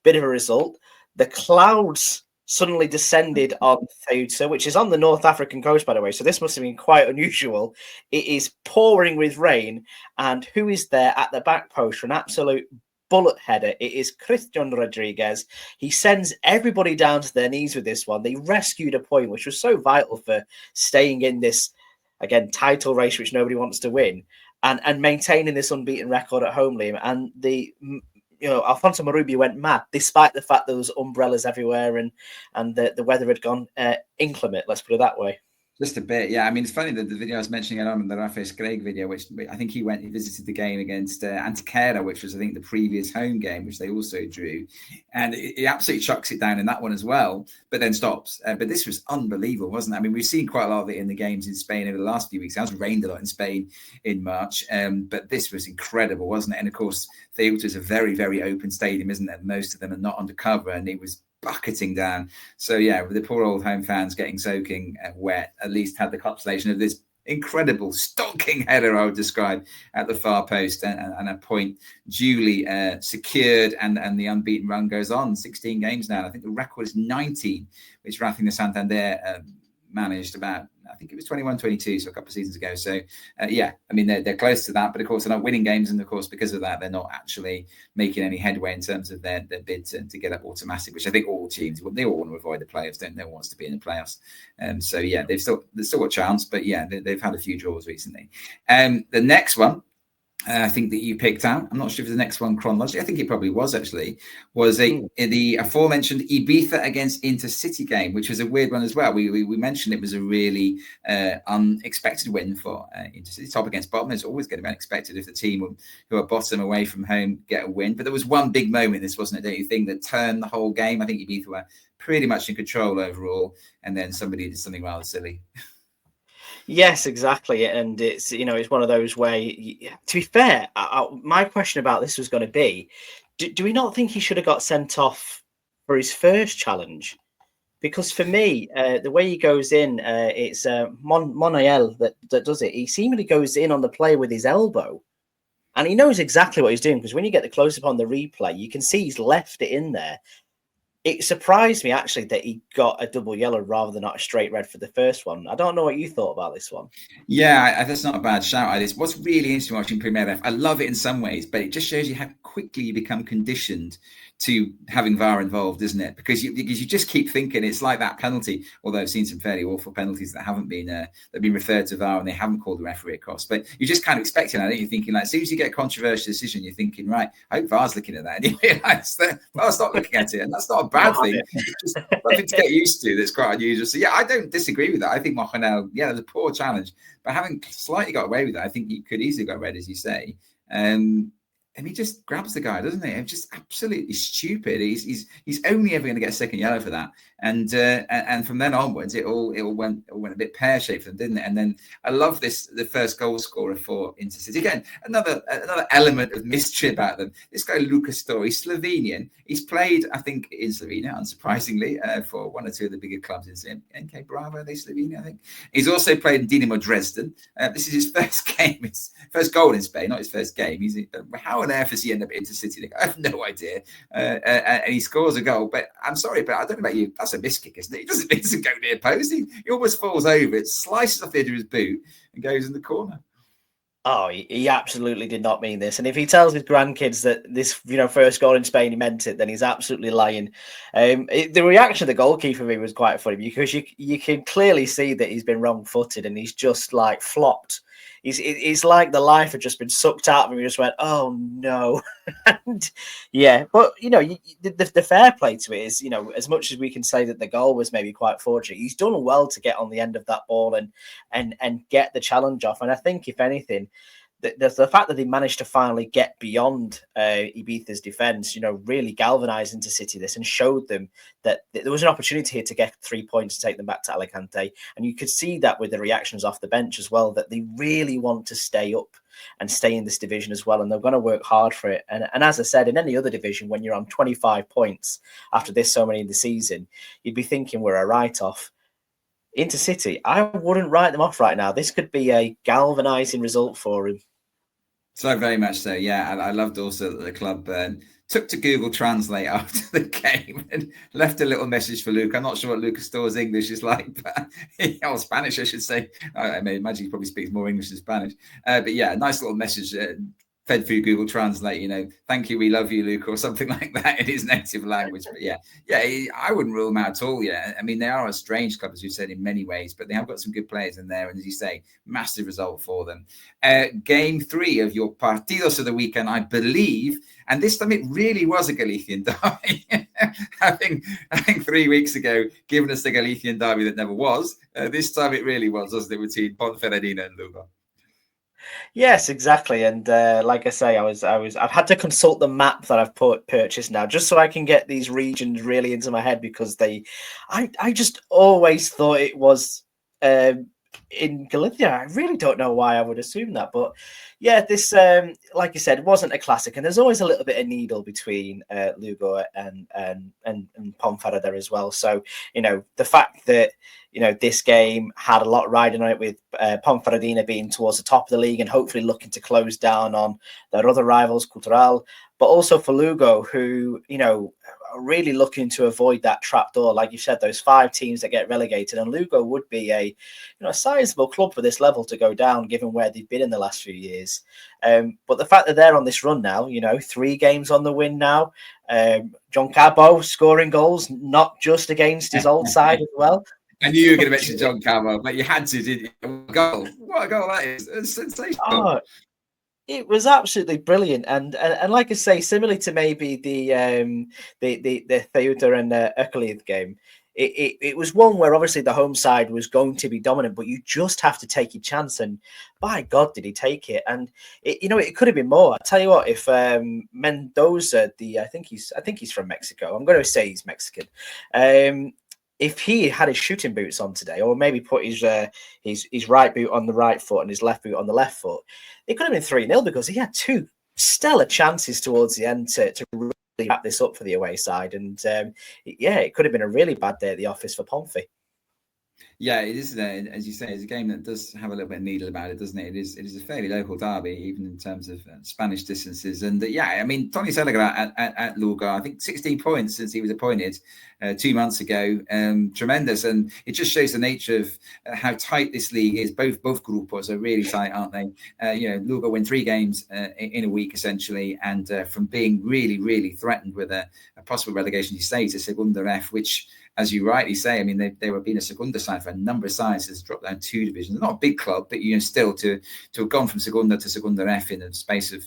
bit of a result. The clouds suddenly descended on Ceuta, which is on the North African coast, by the way. So this must have been quite unusual. It is pouring with rain, and who is there at the back post for an absolute bullet header? It is Christian Rodriguez. He sends everybody down to their knees with this one. They rescued a point, which was so vital for staying in this, again, title race, which nobody wants to win, and maintaining this unbeaten record at home, Liam. And Alfonso Marubio went mad, despite the fact there was umbrellas everywhere and the weather had gone inclement, let's put it that way. Just a bit, yeah. I mean, it's funny that the video I was mentioning earlier, the Rafael Screg video, which I think he visited the game against Antequera, which was, I think, the previous home game, which they also drew. And he absolutely chucks it down in that one as well, but then stops. But this was unbelievable, wasn't it? I mean, we've seen quite a lot of it in the games in Spain over the last few weeks. It has rained a lot in Spain in March, but this was incredible, wasn't it? And of course, Ceuta is a very, very open stadium, isn't it? Most of them are not undercover, and it was bucketing down. So yeah, with the poor old home fans getting soaking wet, at least had the consolation of this incredible stonking header, I would describe, at the far post, and a point duly secured, and the unbeaten run goes on. 16 games now. I think the record is 19, which Racing de Santander managed about, I think it was 21-22, so a couple of seasons ago. So yeah, I mean, they're close to that, but of course they're not winning games, and of course because of that they're not actually making any headway in terms of their bid to get up automatic, which I think all teams, they all want to avoid the playoffs, don't no one wants to be in the playoffs. So yeah, they've still got a chance, but yeah, they've had a few draws recently. The next one, I think that you picked out, I'm not sure if the next one chronologically, I think it probably was actually, was the aforementioned Ibiza against Intercity game, which was a weird one as well. We mentioned it was a really unexpected win for Intercity. Top against bottom is always going to be unexpected if the team who are bottom away from home get a win. But there was one big moment, this wasn't it, don't you think, that turned the whole game? I think Ibiza were pretty much in control overall, and then somebody did something rather silly. Yes, exactly, and it's one of those where, to be fair, my question about this was going to be, do we not think he should have got sent off for his first challenge? Because for me, the way he goes in, it's Montiel that does it. He seemingly goes in on the player with his elbow, and he knows exactly what he's doing, because when you get the close up on the replay, you can see he's left it in there. It surprised me, actually, that he got a double yellow rather than not a straight red for the first one. I don't know what you thought about this one. Yeah, that's not a bad shout. What's really interesting watching Primera Federacion, I love it in some ways, but it just shows you how quickly you become conditioned to having VAR involved, isn't it? Because you just keep thinking it's like that penalty, although I've seen some fairly awful penalties that haven't been referred to VAR and they haven't called the referee across. But you just kind of expecting that, aren't you? Thinking, like, as soon as you get a controversial decision, you're thinking, right, I hope VAR's looking at that. And you realise that VAR's not looking at it, and that's not a bad thing. It's just something to get used to that's quite unusual. So yeah, I don't disagree with that. I think Mojanel, yeah, it was a poor challenge, but having slightly got away with it, I think he could easily got red, as you say. And he just grabs the guy, doesn't he? It's just absolutely stupid. He's only ever going to get a second yellow for that. And from then onwards, it all went a bit pear-shaped for them, didn't it? And then I love the first goal scorer for Intercity. Again, another element of mystery about them. This guy Lucas Story, Slovenian. He's played, I think, in Slovenia, unsurprisingly, for one or two of the bigger clubs in NK Bravo, they Slovenia, I think. He's also played in Dinamo Dresden. This is his first game, his first goal in Spain, not his first game. How on earth does he end up at Intercity? I have no idea. And he scores a goal. But I'm sorry, but I don't know about you. That's a miss kick, isn't it? He doesn't go near post. He almost falls over. It slices off the edge of his boot and goes in the corner. Oh, he absolutely did not mean this. And if he tells his grandkids that this, first goal in Spain, he meant it, then he's absolutely lying. The reaction of the goalkeeper for me was quite funny because you can clearly see that he's been wrong-footed and he's just like flopped. It's like the life had just been sucked out of him. He just went, oh no. And yeah, but the fair play to it is, as much as we can say that the goal was maybe quite fortunate, he's done well to get on the end of that ball and get the challenge off. And I think if anything, the fact that they managed to finally get beyond Ibiza's defence, really galvanised Intercity this and showed them that there was an opportunity here to get 3 points to take them back to Alicante. And you could see that with the reactions off the bench as well, that they really want to stay up and stay in this division as well. And they're going to work hard for it. And as I said, in any other division, when you're on 25 points after this so many in the season, you'd be thinking we're a write-off. Intercity, I wouldn't write them off right now. This could be a galvanising result for him. So very much so, yeah. And I loved also that the club took to Google Translate after the game and left a little message for Luke. I'm not sure what Lucas Store's English is like, but or Spanish, I should say. I imagine he probably speaks more English than Spanish. But yeah, nice little message fed through Google Translate, thank you, we love you, Luke, or something like that in his native language. But yeah, I wouldn't rule them out at all. Yeah, I mean, they are a strange club, as you said, in many ways, but they have got some good players in there. And as you say, massive result for them. Game 3 of your partidos of the weekend, I believe, and this time it really was a Galician derby. I think 3 weeks ago, given us the Galician derby that never was, this time it really was, wasn't it, between Ponferradina and Lugo? Yes, exactly. And like I say, I've had to consult the map that I've purchased now, just so I can get these regions really into my head, because I just always thought it was in Galicia. I really don't know why I would assume that, but yeah, this like you said, it wasn't a classic, and there's always a little bit of needle between Lugo and Ponferrada as well. So the fact that this game had a lot riding on it, with Ponferradina being towards the top of the league and hopefully looking to close down on their other rivals, Cultural, but also for Lugo, who, are really looking to avoid that trapdoor. Like you said, those 5 teams that get relegated, and Lugo would be a sizable club for this level to go down, given where they've been in the last few years. But the fact that they're on this run now, 3 games on the win now, John Cabo scoring goals, not just against his old side as well. I knew you were going to mention John Cabo, but you had to, didn't you? What a goal that is. It's sensational. Oh, it was absolutely brilliant. And like I say, similarly to maybe the Ceuta and Euclid game, it was one where obviously the home side was going to be dominant, but you just have to take your chance. And by God, did he take it? And it could have been more. I tell you what, if Mendoza, I think he's from Mexico. I'm going to say he's Mexican. If he had his shooting boots on today, or maybe put his right boot on the right foot and his left boot on the left foot, it could have been 3-0, because he had 2 stellar chances towards the end to really wrap this up for the away side. And it could have been a really bad day at the office for Ponfe. Yeah, it is. As you say, it's a game that does have a little bit of needle about it, doesn't it? It is a fairly local derby, even in terms of Spanish distances. And I mean, Tony Seliger at Lugo, I think 16 points since he was appointed 2 months ago. Tremendous. And it just shows the nature of how tight this league is. Both grupos are really tight, aren't they? Lugo win 3 games in a week, essentially. And from being really, really threatened with a possible relegation, you say, to Segunda F, which, as you rightly say, I mean, they were being a Segunda side for a number of sides, has dropped down 2 divisions. Not a big club, but still to have gone from Segunda to Segunda F in the space of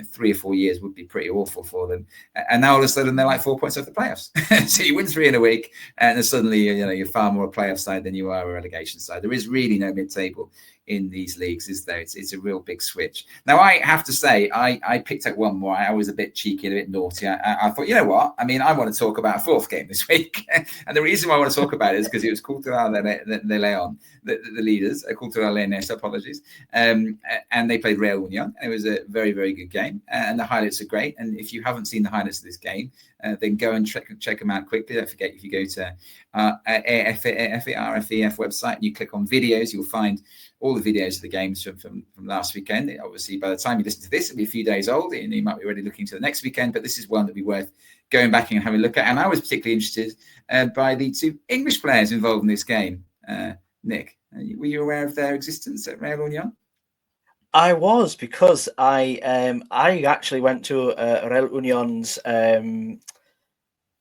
3 or 4 years would be pretty awful for them. And now all of a sudden they're like 4 points off the playoffs. So you win 3 in a week, and then suddenly you're far more a playoff side than you are a relegation side. There is really no mid-table in these leagues, is there? It's a real big switch. Now, I have to say, I picked up one more. I was a bit cheeky and a bit naughty. I thought, you know what? I mean, I want to talk about a 4th game this week. And the reason why I want to talk about it is because it was Cultural de León, the leaders, Cultural Leones, apologies. And they played Real Union. And it was a very, very good game. And the highlights are great. And if you haven't seen the highlights of this game, then go and check them out quickly. Don't forget, if you go to RFEF website and you click on videos, you'll find all the videos of the games from last weekend. Obviously, by the time you listen to this, it'll be a few days old, and you might be already looking to the next weekend. But this is one that would be worth going back and having a look at. And I was particularly interested by the two English players involved in this game. Nick, were you aware of their existence at Real Union? I was, because I actually went to Real Union's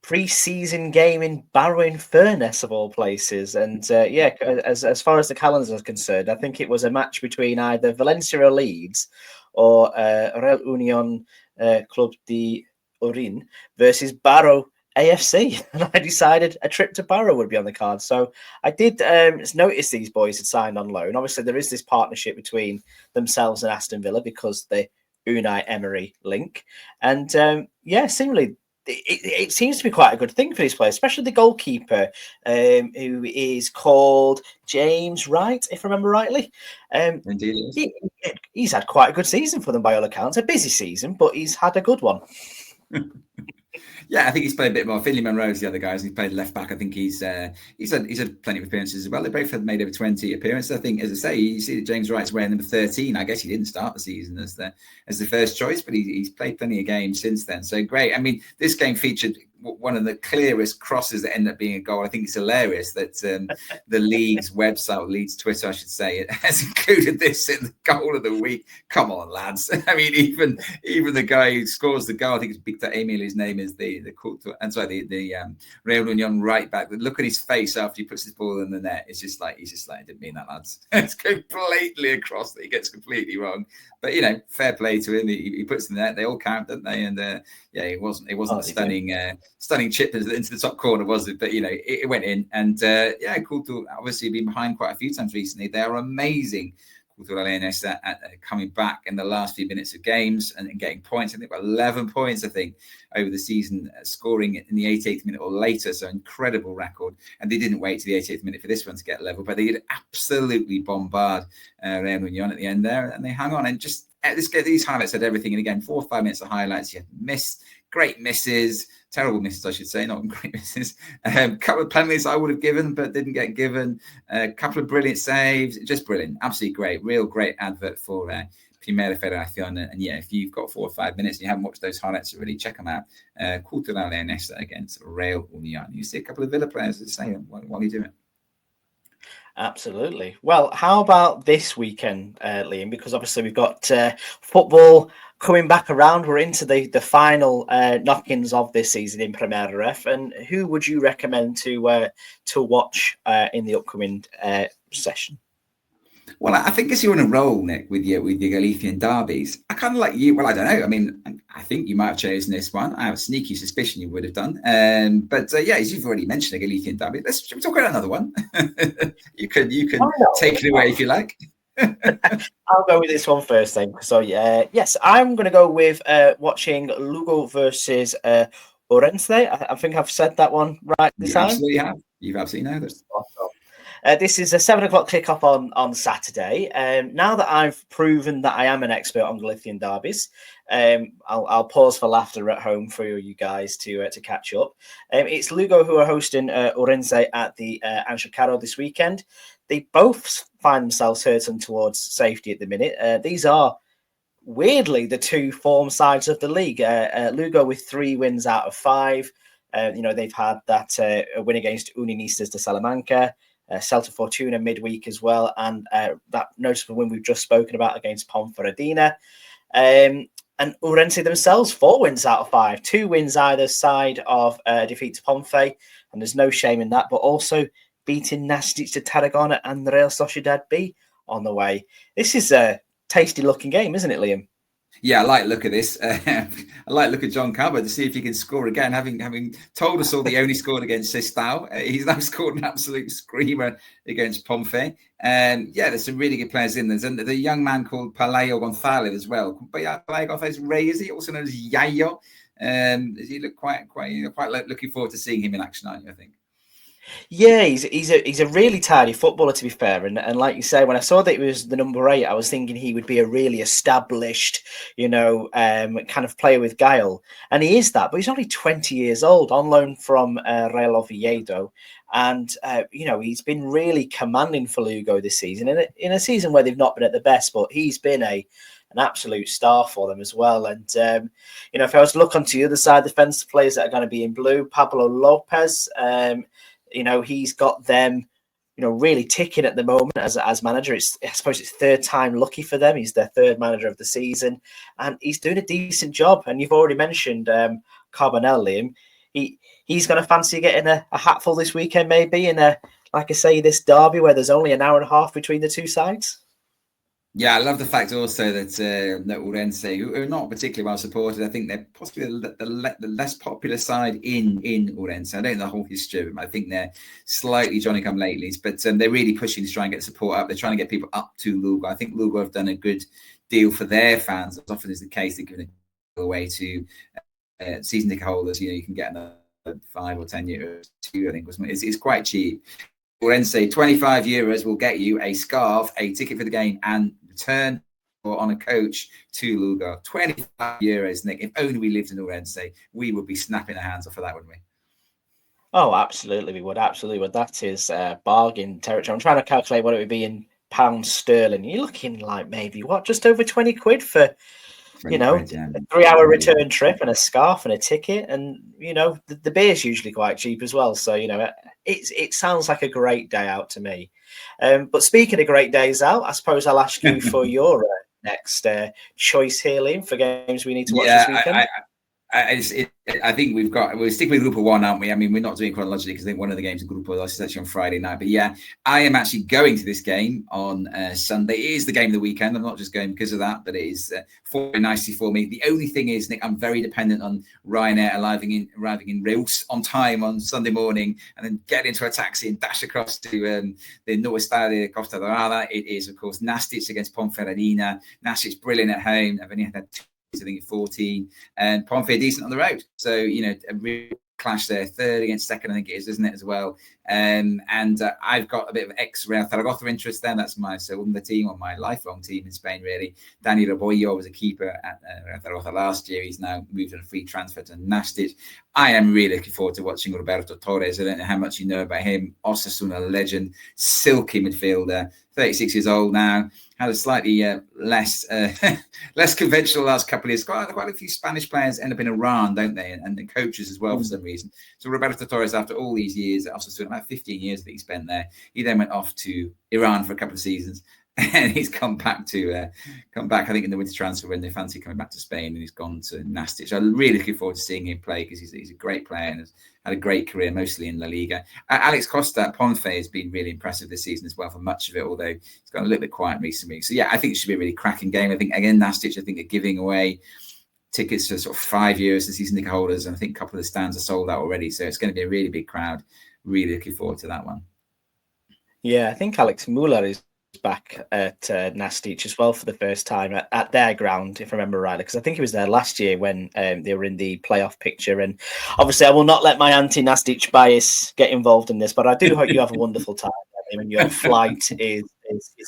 pre-season game in Barrow-in-Furness, of all places, and as far as the calendar is concerned, I think it was a match between either Valencia or Leeds or Real Union Club de Orin versus Barrow AFC, and I decided a trip to Barrow would be on the card. So I did notice these boys had signed on loan. Obviously, there is this partnership between themselves and Aston Villa because the Unai Emery link, and seemingly it seems to be quite a good thing for these players, especially the goalkeeper, who is called James Wright, if I remember rightly. Indeed, he's had quite a good season for them by all accounts. A busy season, but he's had a good one. Yeah, I think he's played a bit more. Finley Monroe's the other guys. He's played left back. I think he's had plenty of appearances as well. They both have made over 20 appearances. I think, as I say, you see that James Wright's wearing number 13. I guess he didn't start the season as the first choice, but he's played plenty of games since then. So great. I mean, this game featured one of the clearest crosses that ended up being a goal. I think it's hilarious that the Leeds website, or Leeds Twitter, I should say, has included this in the goal of the week. Come on, lads! I mean, even the guy who scores the goal, I think it's Victor Emil. His name is the Real Union right back. Look at his face after he puts his ball in the net. It's just like, I didn't mean that, lads. It's completely across that he gets completely wrong. But fair play to him. He puts in the net. They all count, don't they? And it wasn't a stunning chip into the top corner, was it? But it went in, and cool to obviously been behind quite a few times recently. They are amazing. Coming back in the last few minutes of games and getting points. I think about 11 points, over the season, scoring in the 88th minute or later. So incredible record. And they didn't wait to the 88th minute for this one to get level, but they did absolutely bombard Real Union at the end there, and they hung on. And just these highlights had everything. And again, 4 or 5 minutes of highlights. You had great misses, terrible misses, I should say, not great misses. Couple of penalties I would have given, but didn't get given. A couple of brilliant saves, just brilliant, absolutely great, real great advert for Primera Federacion. And if you've got 4 or 5 minutes and you haven't watched those highlights already, check them out. Cultural Leonesa against Real Union. You see a couple of Villa players that say while you do it. Absolutely. Well, how about this weekend, Liam? Because obviously we've got football coming back around. We're into the final knock-ins of this season in Primera F. And who would you recommend to watch in the upcoming session? Well, I think as you're on a roll, Nick, with your Galician derbies, I kind of like you. Well, I don't know. I mean, I think you might have chosen this one. I have a sneaky suspicion you would have done. But as you've already mentioned, a Galician derby. Shall we talk about another one? you can take it away if you like. I'll go with this one first then. So yes, I'm going to go with watching Lugo versus Orense. I think I've said that one right this time. Absolutely have. You've absolutely nailed it. This is a 7 o'clock kickoff on Saturday. Now that I've proven that I am an expert on Galician derbies, I'll pause for laughter at home for you guys to catch up. It's Lugo who are hosting Orense at the Anxo Carro this weekend. They both find themselves hurting towards safety at the minute. These are weirdly the two form sides of the league. Lugo with 3 wins out of 5. They've had that win against Unionistas de Salamanca. Celta Fortuna midweek as well, and that notable win we've just spoken about against Ponferradina. And Orense themselves, 4 wins out of 5, 2 wins either side of defeat to Ponfe, and there's no shame in that, but also beating Nastic de Tarragona and Real Sociedad B on the way. This is a tasty looking game, isn't it, Liam? Yeah, I like the look at this. I like the look at John Cabot to see if he can score again. Having told us all that he only scored against Sestao, he's now scored an absolute screamer against Ponfe. There's some really good players in there. And the young man called Palayo Gonzalez as well. Palayo Gonzalez Reyes, also known as Yayo. He look quite looking forward to seeing him in action, aren't you, I think? Yeah, he's a really tidy footballer, to be fair. And like you say, when I saw that he was the number 8, I was thinking he would be a really established, kind of player with guile. And he is that, but he's only 20 years old, on loan from Real Oviedo. And he's been really commanding for Lugo this season, in a season where they've not been at the best, but he's been an absolute star for them as well. And if I was to look onto the other side of the fence, the players that are going to be in blue, Pablo Lopez. He's got them, really ticking at the moment as manager. I suppose it's third time lucky for them. He's their third manager of the season, and he's doing a decent job. And you've already mentioned Carbonell, Liam. He's going to fancy getting a hatful this weekend, maybe, in like I say, this derby where there's only an hour and a half between the two sides. Yeah, I love the fact also that that Ourense, who are not particularly well supported, I think they're possibly the less popular side in Ourense. I don't know the whole history of them. I think they're slightly Johnny-come-latelys, but they're really pushing to try and get support up. They're trying to get people up to Lugo. I think Lugo have done a good deal for their fans. As often is the case, they're giving it away to season ticket holders. You can get another 5 or 10 euros. I think it's quite cheap. Ourense, 25 euros will get you a scarf, a ticket for the game, and return or on a coach to Lugo. 25 euros, Nick. If only we lived in Ourense, we would be snapping our hands off for that, wouldn't we? Oh, absolutely, we would. Absolutely would. That is bargain territory. I'm trying to calculate what it would be in pounds sterling. You're looking like maybe, just over 20 quid for, a 3-hour return trip and a scarf and a ticket. And, the beer's usually quite cheap as well. So, it sounds like a great day out to me. But speaking of great days out, I suppose I'll ask you for your next choice here, Liam, for games we need to watch this weekend. I think we're sticking with Group of 1, aren't we? I mean, we're not doing chronologically because I think one of the games in Group of is actually on Friday night. But yeah, I am actually going to this game on Sunday. It is the game of the weekend. I'm not just going because of that, but it is falling nicely for me. The only thing is, Nick, I'm very dependent on Ryanair arriving in Reus on time on Sunday morning and then get into a taxi and dash across to the Nuovo Stadio Costa Dorada. It is, of course, Nastic against Ponferradina. Nastic's brilliant at home. I've only had 2, I think 14, and Pomfret decent on the road. So, a real clash there. Third against second, I think it is, isn't it, as well? And I've got a bit of ex-Real Zaragoza interest then. That's my segunda team, or my lifelong team in Spain, really. Danny Rebollo was a keeper at Real Zaragoza last year. He's now moved on a free transfer to Nastic. I am really looking forward to watching Roberto Torres. I don't know how much you know about him. Osasuna legend, silky midfielder, 36 years old now. Had a slightly less conventional last couple of years. Quite a few Spanish players end up in Iran, don't they? And the coaches as well for some reason. So Roberto Torres, after all these years, also about 15 years that he spent there, he then went off to Iran for a couple of seasons. And he's come back, I think, in the winter transfer when they fancy coming back to Spain, and he's gone to Nastic. So I'm really looking forward to seeing him play because he's a great player and has had a great career, mostly in La Liga. Alex Costa at Ponfe has been really impressive this season as well for much of it, although he's got a little bit quiet recently. So yeah, I think it should be a really cracking game. I think, again, Nastic, I think, are giving away tickets for sort of 5 years to season ticket holders, and I think a couple of the stands are sold out already. So it's going to be a really big crowd. Really looking forward to that one. Yeah, I think Alex Muller is back at Nastic as well for the first time at their ground, if I remember rightly, because I think he was there last year when they were in the playoff picture. And obviously I will not let my anti-Nastic bias get involved in this, but I do hope you have a wonderful time when your flight is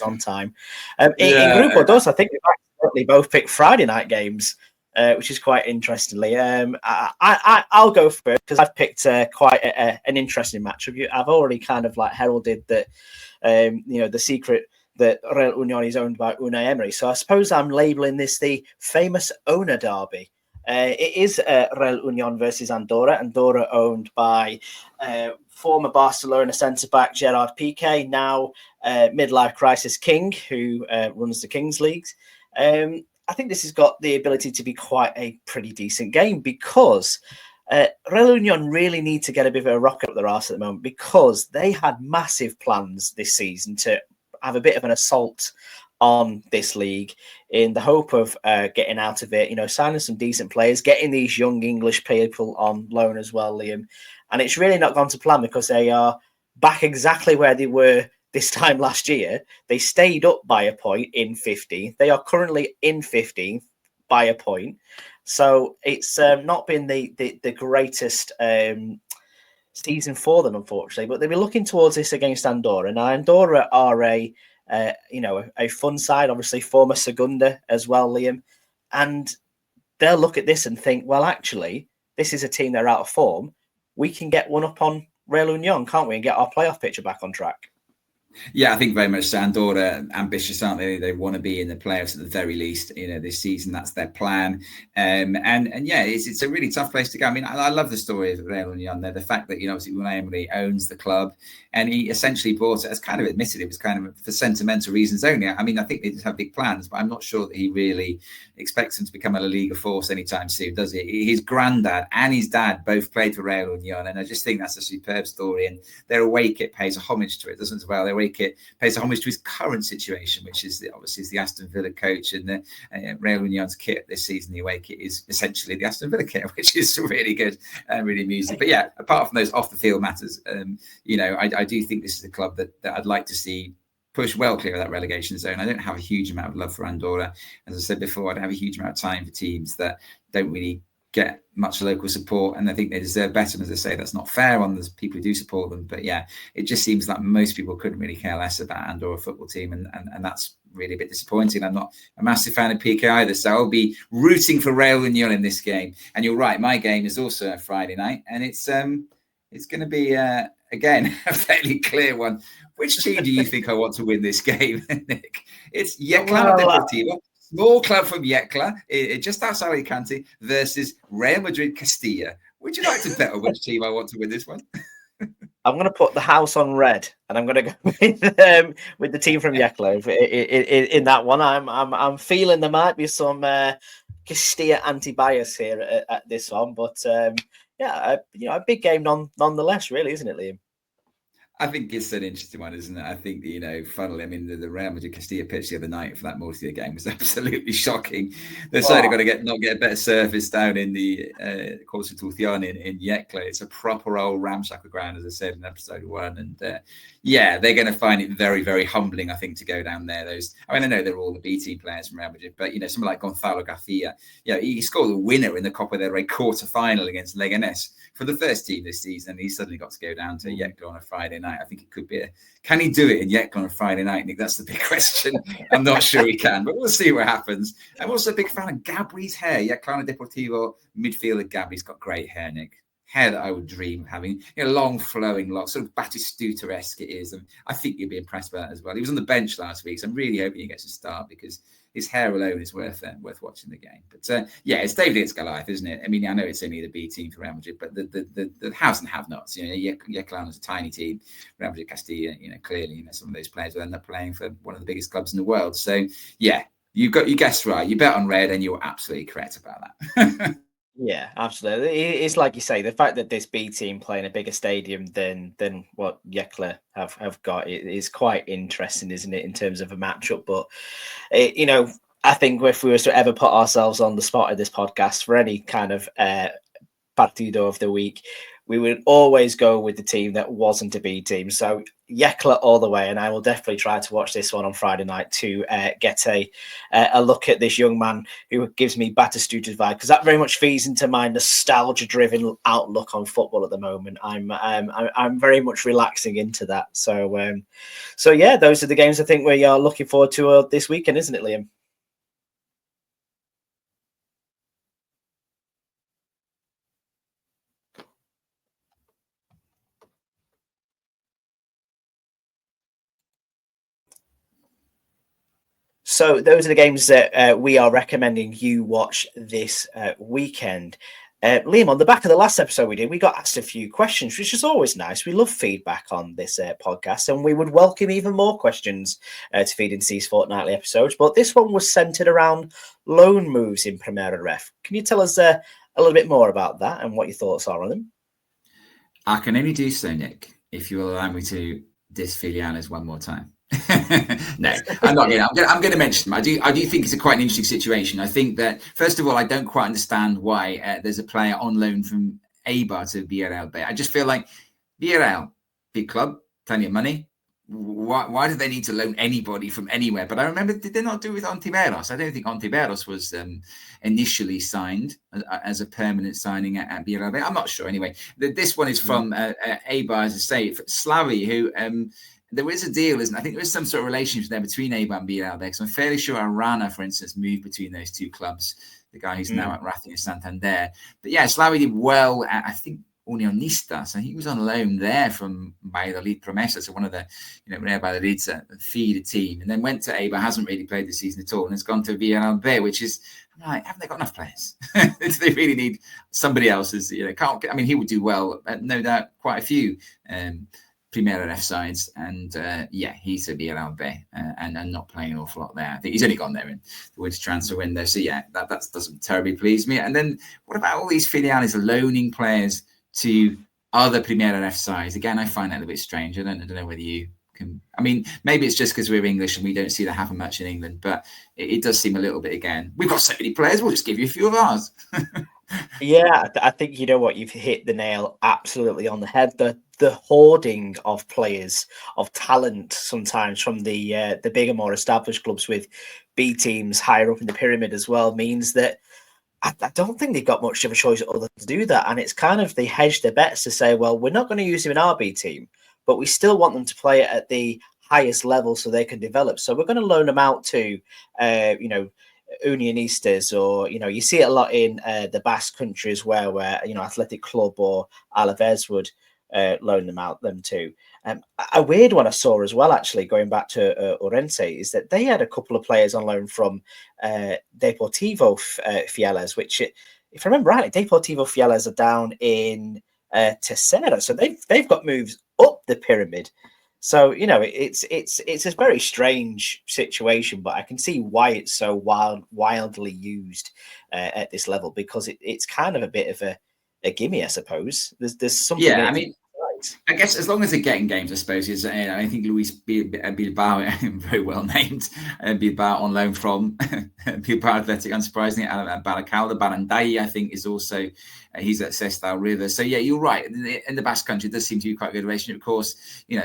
on time. In Grupo Dos, I think we've actually both picked Friday night games, which is quite interestingly. I'll go first because I've picked quite an interesting match. I've already kind of heralded that the secret that Real Union is owned by Unai Emery. So I suppose I'm labelling this the famous owner derby. It is Real Union versus Andorra. Andorra owned by former Barcelona centre-back Gerard Piqué, now midlife crisis king, who runs the Kings Leagues. I think this has got the ability to be quite a pretty decent game because Real Union really need to get a bit of a rocket up their arse at the moment because they had massive plans this season to have a bit of an assault on this league in the hope of getting out of it, signing some decent players, getting these young English people on loan as well, Liam. And it's really not gone to plan because they are back exactly where they were this time last year. They stayed up by a point in 15th. They are currently in 15th by a point. So it's not been the greatest season for them, unfortunately. But they'll be looking towards this against Andorra. Now, Andorra are a fun side, obviously former Segunda as well, Liam, and they'll look at this and think, well, actually, this is a team that are out of form. We can get one up on Real Union, can't we, and get our playoff picture back on track. Yeah, I think very much so. Andorra ambitious, aren't they? They want to be in the playoffs at the very least, this season. That's their plan. And yeah, it's a really tough place to go. I mean, I love the story of Real Union there. The fact that, obviously Unai Emery owns the club and he essentially bought it, as kind of admitted, it was kind of for sentimental reasons only. I mean, I think they just have big plans, but I'm not sure that he really expects him to become a La Liga force anytime soon, does he? His granddad and his dad both played for Real Union, and I just think that's a superb story. And their away kit pays a homage to it, doesn't it, as well? Their away kit pays a homage to his current situation, which is obviously is the Aston Villa coach, and the Real Union's kit this season, the away kit is essentially the Aston Villa kit, which is really good and really amusing. But yeah, apart from those off the field matters, I do think this is a club that I'd like to see push well clear of that relegation zone. I don't have a huge amount of love for Andorra. As I said before, I don't have a huge amount of time for teams that don't really get much local support, and I think they deserve better. And as I say, that's not fair on the people who do support them, but yeah, it just seems like most people couldn't really care less about Andorra football team, and that's really a bit disappointing. I'm not a massive fan of PK either, so I'll be rooting for Real Union in this game. And you're right, my game is also a Friday night, and it's going to be again a fairly clear one. Which team do you think I want to win this game, Nick? It's Yecla Deportivo, small club from Yecla, just outside Alicante, versus Real Madrid Castilla. Would you like to bet on which team I want to win this one? I'm going to put the house on red, and I'm going to go with the team from Yecla in that one. I'm feeling there might be some Castilla anti-bias here at this one, but a big game nonetheless, really, isn't it, Liam? I think it's an interesting one, isn't it? I think, funnily, I mean, the Real Madrid Castilla pitch the other night for that Murcia game was absolutely shocking. They're certainly going to not get a better surface down in the Constitucion in Yecla. It's a proper old ramshackle ground, as I said in episode 1. And they're going to find it very, very humbling, I think, to go down there. I know they're all the B team players from Real Madrid, but, someone like Gonzalo Garcia, he scored the winner in the Copa del Rey quarter-final against Leganés for the first team this season. He suddenly got to go down to Yecla on a Friday night. I think it could be can he do it in Yecla on a Friday night, Nick? That's the big question. I'm not sure he can, but we'll see what happens. I'm also a big fan of Gabri's hair. Yeclano Deportivo midfielder Gabri's got great hair, Nick. Hair that I would dream of having. Long flowing locks, sort of Batistuta-esque it is. And I think you'd be impressed by that as well. He was on the bench last week, so I'm really hoping he gets a start because his hair alone is worth watching the game. But it's David against Goliath, isn't it? I mean, I know it's only the B team for Real Madrid, but the haves and have-nots. Yeclano is a tiny team. Real Madrid Castilla, clearly, some of those players will end up playing for one of the biggest clubs in the world. So yeah, you guessed right. You bet on red, and you're absolutely correct about that. Yeah, absolutely. It's like you say, the fact that this B team play in a bigger stadium than what Yecla have got is quite interesting, isn't it, in terms of a matchup? But I think if we were to ever put ourselves on the spot of this podcast for any kind of partido of the week, we would always go with the team that wasn't a B team. So Yecla all the way, and I will definitely try to watch this one on Friday night to get a look at this young man who gives me Batistuta vibe, because that very much feeds into my nostalgia-driven outlook on football at the moment. I'm very much relaxing into that. So yeah, those are the games I think we are looking forward to this weekend, isn't it, Liam? So those are the games that we are recommending you watch this weekend. Liam, on the back of the last episode we did, we got asked a few questions, which is always nice. We love feedback on this podcast, and we would welcome even more questions to feed into these fortnightly episodes. But this one was centered around loan moves in Primera Ref. Can you tell us a little bit more about that and what your thoughts are on them? I can only do so, Nick, if you will allow me to diss Filianas one more time. No, I'm not going to. I'm going to mention them. I do think it's quite an interesting situation. I think that, first of all, I don't quite understand why there's a player on loan from Eibar to Villarreal. I just feel like Villarreal, big club, plenty of money. why do they need to loan anybody from anywhere? But I remember, did they not do it with Ontiveros? I don't think Ontiveros was initially signed as a permanent signing at Villarreal. I'm not sure. Anyway, this one is from Eibar, as I say, Slavi, who there is a deal, isn't? I think there is some sort of relationship there between Eibar and Villarreal, because I'm fairly sure Arana, for instance, moved between those two clubs. The guy who's now at Racing Santander. But yeah, Slavi did well at, I think, Unionistas, and he was on loan there from Valladolid Promesa, so one of the, Real Valladolid's feeder team, and then went to Eibar, hasn't really played this season at all, and has gone to Villarreal B, which is, I'm like, haven't they got enough players? Do they really need somebody else's? Can't. I mean, he would do well, no doubt, quite a few Primera F sides, and he's a Villarreal B, and not playing an awful lot there. I think he's only gone there in the winter transfer window, so yeah, that doesn't terribly please me. And then what about all these filiales loaning players to other Primera F sides? Again, I find that a bit strange. I don't know whether you can. I mean, maybe it's just because we're English and we don't see that happen much in England, but it does seem a little bit, again, we've got so many players, we'll just give you a few of ours. Yeah, I think you know what, you've hit the nail absolutely on the head. The hoarding of players, of talent, sometimes from the bigger, more established clubs with B teams higher up in the pyramid as well, means that I don't think they've got much of a choice other to do that. And it's kind of, they hedge their bets to say, well, we're not going to use him in our B team, but we still want them to play at the highest level so they can develop. So we're going to loan them out to, Unionistas, or, you see it a lot in the Basque country as well, where, Athletic Club or Alaves would loan them to. A weird one I saw as well, actually, going back to Orense, is that they had a couple of players on loan from Deportivo Fieles, which, if I remember right, Deportivo Fieles are down in Tercera, so they've got moves up the pyramid. So it's a very strange situation, but I can see why it's so wildly used at this level, because it's kind of a bit of a gimme, I suppose. There's something. Yeah, I mean, I guess as long as they're getting games, I suppose, is I think Luis Bilbao, very well named, Bilbao on loan from Bilbao Athletic, unsurprisingly, Baracaldo. Barandai, I think, is also, he's at Sestao River. So yeah, you're right. In the Basque Country, it does seem to be quite a good relationship. Of course,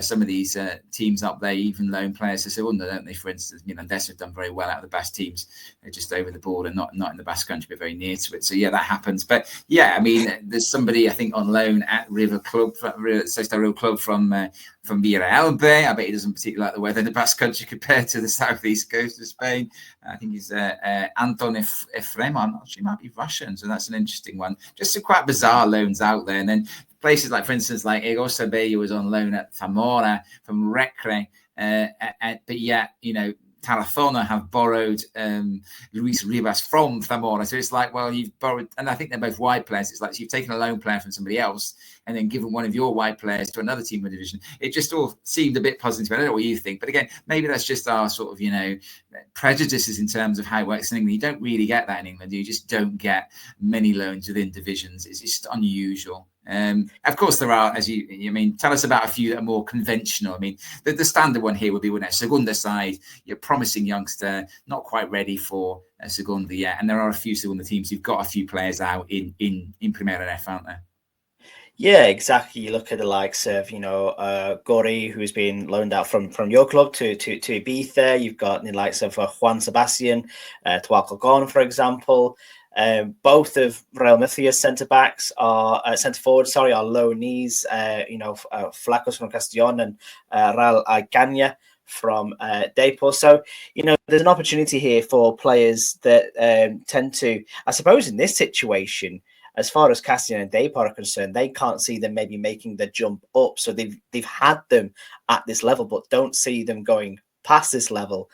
some of these teams up there even loan players to Segunda, don't they? For instance, Mirandés have done very well out of the Basque teams. They're just over the border, not in the Basque Country, but very near to it. So yeah, that happens. But yeah, I mean, there's somebody, I think, on loan at River Club, Sestao River Club from Villarreal B. I bet he doesn't particularly like the weather in the Basque Country compared to the southeast coast of Spain. I think he's Anton Efrem. She might be Russian, so that's an interesting one. Just some quite bizarre loans out there. And then places like, for instance, like Egosa Bello was on loan at Zamora from Recre. But yeah, Tarazona have borrowed Luis Ribas from Zamora. So it's like, well, you've borrowed, and I think they're both wide players. It's like, so you've taken a loan player from somebody else and then given one of your wide players to another team in the division. It just all seemed a bit puzzling to me. I don't know what you think, but again, maybe that's just our sort of, prejudices in terms of how it works in England. You don't really get that in England. You just don't get many loans within divisions. It's just unusual. Of course, there are, as you mean, tell us about a few that are more conventional. I mean, the standard one here would be when a Segunda side, you're promising youngster, not quite ready for a Segunda yet. And there are a few Segunda teams who've got a few players out in Primera F, aren't there? Yeah, exactly. You look at the likes of, Gori, who's been loaned out from your club to Ibiza. You've got the likes of Juan Sebastian to Alcorcon, for example. Both of Real Murcia's centre forwards, are loanees. Flacos from Castellón and Real Alcaña from Depor. So, there's an opportunity here for players that tend to, I suppose, in this situation, as far as Castellón and Depor are concerned, they can't see them maybe making the jump up. So they've had them at this level, but don't see them going past this level.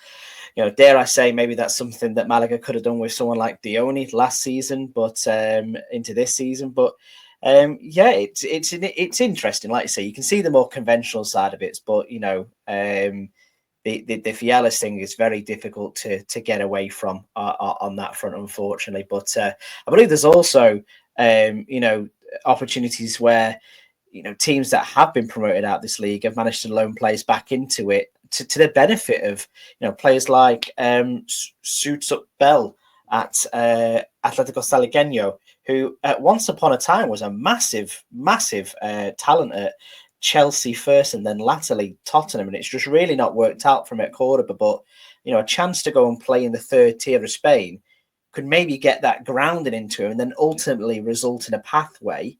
Dare I say, maybe that's something that Malaga could have done with someone like Dione last season, but into this season. But it's interesting. Like I say, you can see the more conventional side of it, but the Fieles thing is very difficult to get away from on that front, unfortunately. But I believe there's also opportunities where teams that have been promoted out this league have managed to loan players back into it to the benefit of players like Suitsuk Bell at Atletico Saligeño, who once upon a time was a massive talent at Chelsea first and then latterly Tottenham, and it's just really not worked out from at Cordoba. But a chance to go and play in the third tier of Spain could maybe get that grounding into him, and then ultimately result in a pathway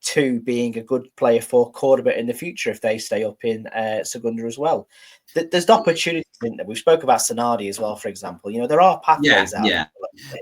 to being a good player for Cordoba in the future if they stay up in Segunda as well. There's the opportunities, isn't there? We spoke about Sonardi as well, for example. There are pathways out. Yeah.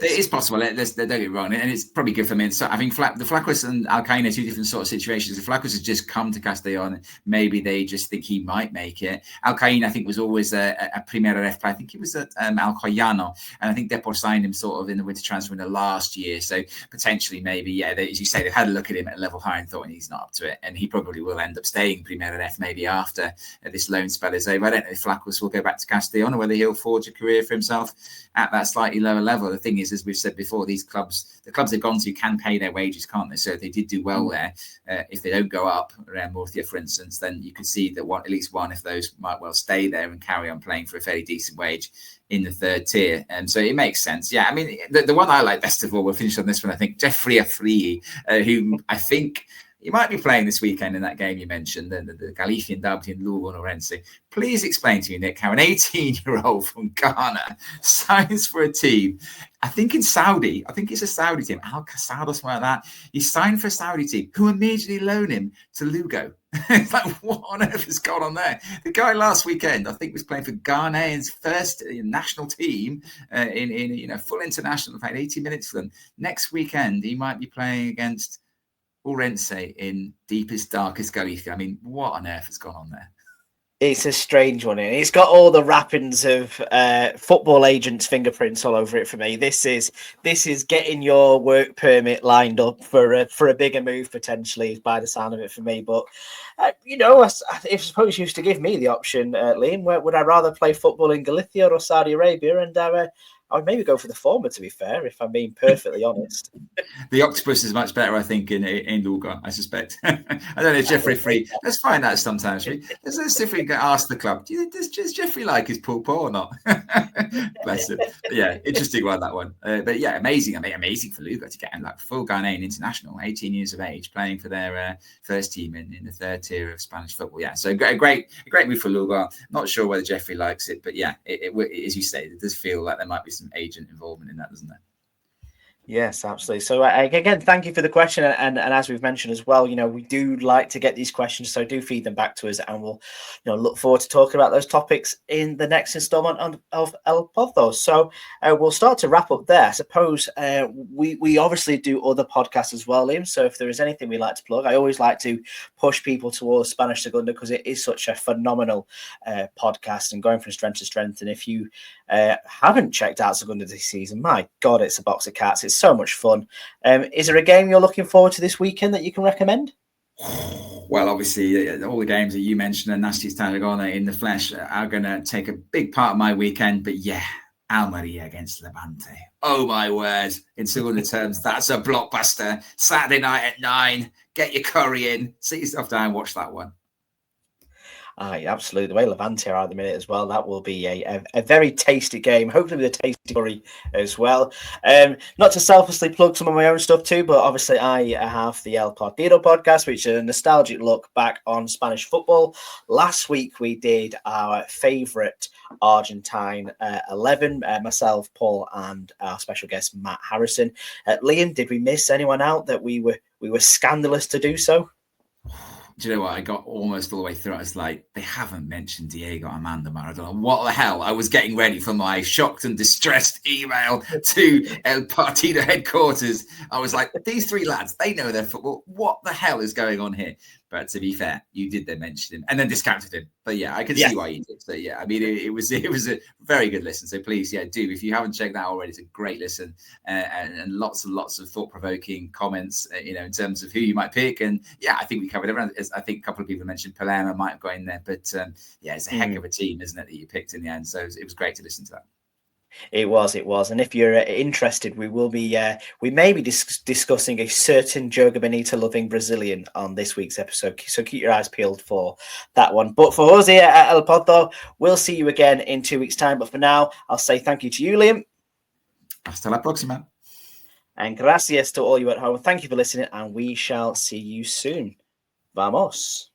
It is possible. Don't get it wrong, and it's probably good for me. So I think the Flaquis and Alcaine are two different sort of situations. The Flaquis has just come to Castellon. Maybe they just think he might make it. Alcaine, I think, was always a Primera Federacion. I think he was at Alcoyano, and I think Depor signed him sort of in the winter transfer window last year. So potentially, maybe, as you say, they've had a look at him at a level high and thought he's not up to it, and he probably will end up staying Primera Federacion maybe after this loan spell is over. I don't know if Flaquis will go back to Castellon or whether he'll forge a career for himself at that slightly lower level. The thing is, as we've said before, the clubs they've gone to can pay their wages, can't they? So if they did do well there, if they don't go up around Murcia, for instance, then you could see that at least one of those might well stay there and carry on playing for a fairly decent wage in the third tier. And so it makes sense. Yeah, I mean, the one I like best of all, we'll finish on this one, I think, Jeffrey Afriyi, who I think he might be playing this weekend in that game you mentioned, the Galician derby in Lugo and Orense. Please explain to me, Nick, how an 18-year-old from Ghana signs for a team, I think in Saudi, I think it's a Saudi team, Al Qasad or something like that. He signed for a Saudi team who immediately loan him to Lugo. It's like, what on earth has gone on there? The guy last weekend, I think, was playing for Ghanaian's first national team in full international, in fact, 80 minutes for them. Next weekend, he might be playing against Orense in deepest, darkest Galicia. I mean, what on earth has gone on there? It's a strange one. It's got all the wrappings of football agents' fingerprints all over it for me. This is getting your work permit lined up for a bigger move potentially, by the sound of it for me. But if suppose you used to give me the option, Liam, where would I rather play football in Galicia or Saudi Arabia? And I would maybe go for the former, to be fair, if I'm being perfectly honest. The octopus is much better, I think, in Lugo, I suspect. I don't know, Jeffrey Free. Let's find out sometimes. Let's see if we can ask the club, does Jeffrey like his pulpo or not? Bless him. But yeah, interesting one, that one. But yeah, amazing. I mean, amazing for Lugo to get him, like full Ghanaian international, 18 years of age, playing for their first team in the third tier of Spanish football. Yeah, so a great move for Lugo. Not sure whether Jeffrey likes it, but yeah, it as you say, it does feel like there might be some agent involvement in that, doesn't there? Yes, absolutely. So again, thank you for the question, and as we've mentioned as well, we do like to get these questions, so do feed them back to us, and we'll look forward to talking about those topics in the next installment of El Pozo. So we'll start to wrap up there. I suppose we obviously do other podcasts as well, Liam. So if there is anything we like to plug, I always like to push people towards Spanish Segunda because it is such a phenomenal podcast and going from strength to strength. And if you haven't checked out Segunda this season, my God, it's a box of cats. It's so much fun. Is there a game you're looking forward to this weekend that you can recommend? Well, obviously, all the games that you mentioned and Nasty's Tarragona in the flesh are going to take a big part of my weekend. But yeah, Almeria against Levante. Oh, my word. In Segunda terms, that's a blockbuster. Saturday night at 9. Get your curry in. Sit yourself down and watch that one. Absolutely. The way Levante are at the minute as well, that will be a very tasty game, hopefully with a tasty curry as well. Not to selfishly plug some of my own stuff too, but obviously I have the El Partido podcast, which is a nostalgic look back on Spanish football. Last week we did our favourite Argentine 11, myself, Paul, and our special guest Matt Harrison. Liam, did we miss anyone out that we were scandalous to do so? Do you know what? I got almost all the way through. I was like, they haven't mentioned Diego Armando Maradona. What the hell? I was getting ready for my shocked and distressed email to El Partido headquarters. I was like, these three lads, they know their football. What the hell is going on here? But to be fair, you did then mention him and then discounted him. But yeah, I can see why you did. So yeah, I mean, it was a very good listen. So please, do, if you haven't checked that out already, it's a great listen and lots and lots of thought-provoking comments, in terms of who you might pick. And yeah, I think we covered everyone. I think a couple of people mentioned Palermo might have got in there, but it's a heck of a team, isn't it, that you picked in the end? So it was great to listen to that. It was. And if you're interested, we will be, we may be discussing a certain Joga Bonito loving Brazilian on this week's episode. So keep your eyes peeled for that one. But for us here at El Pozo, we'll see you again in 2 weeks' time. But for now, I'll say thank you to you, Liam. Hasta la próxima. And gracias to all you at home. Thank you for listening, and we shall see you soon. Vamos.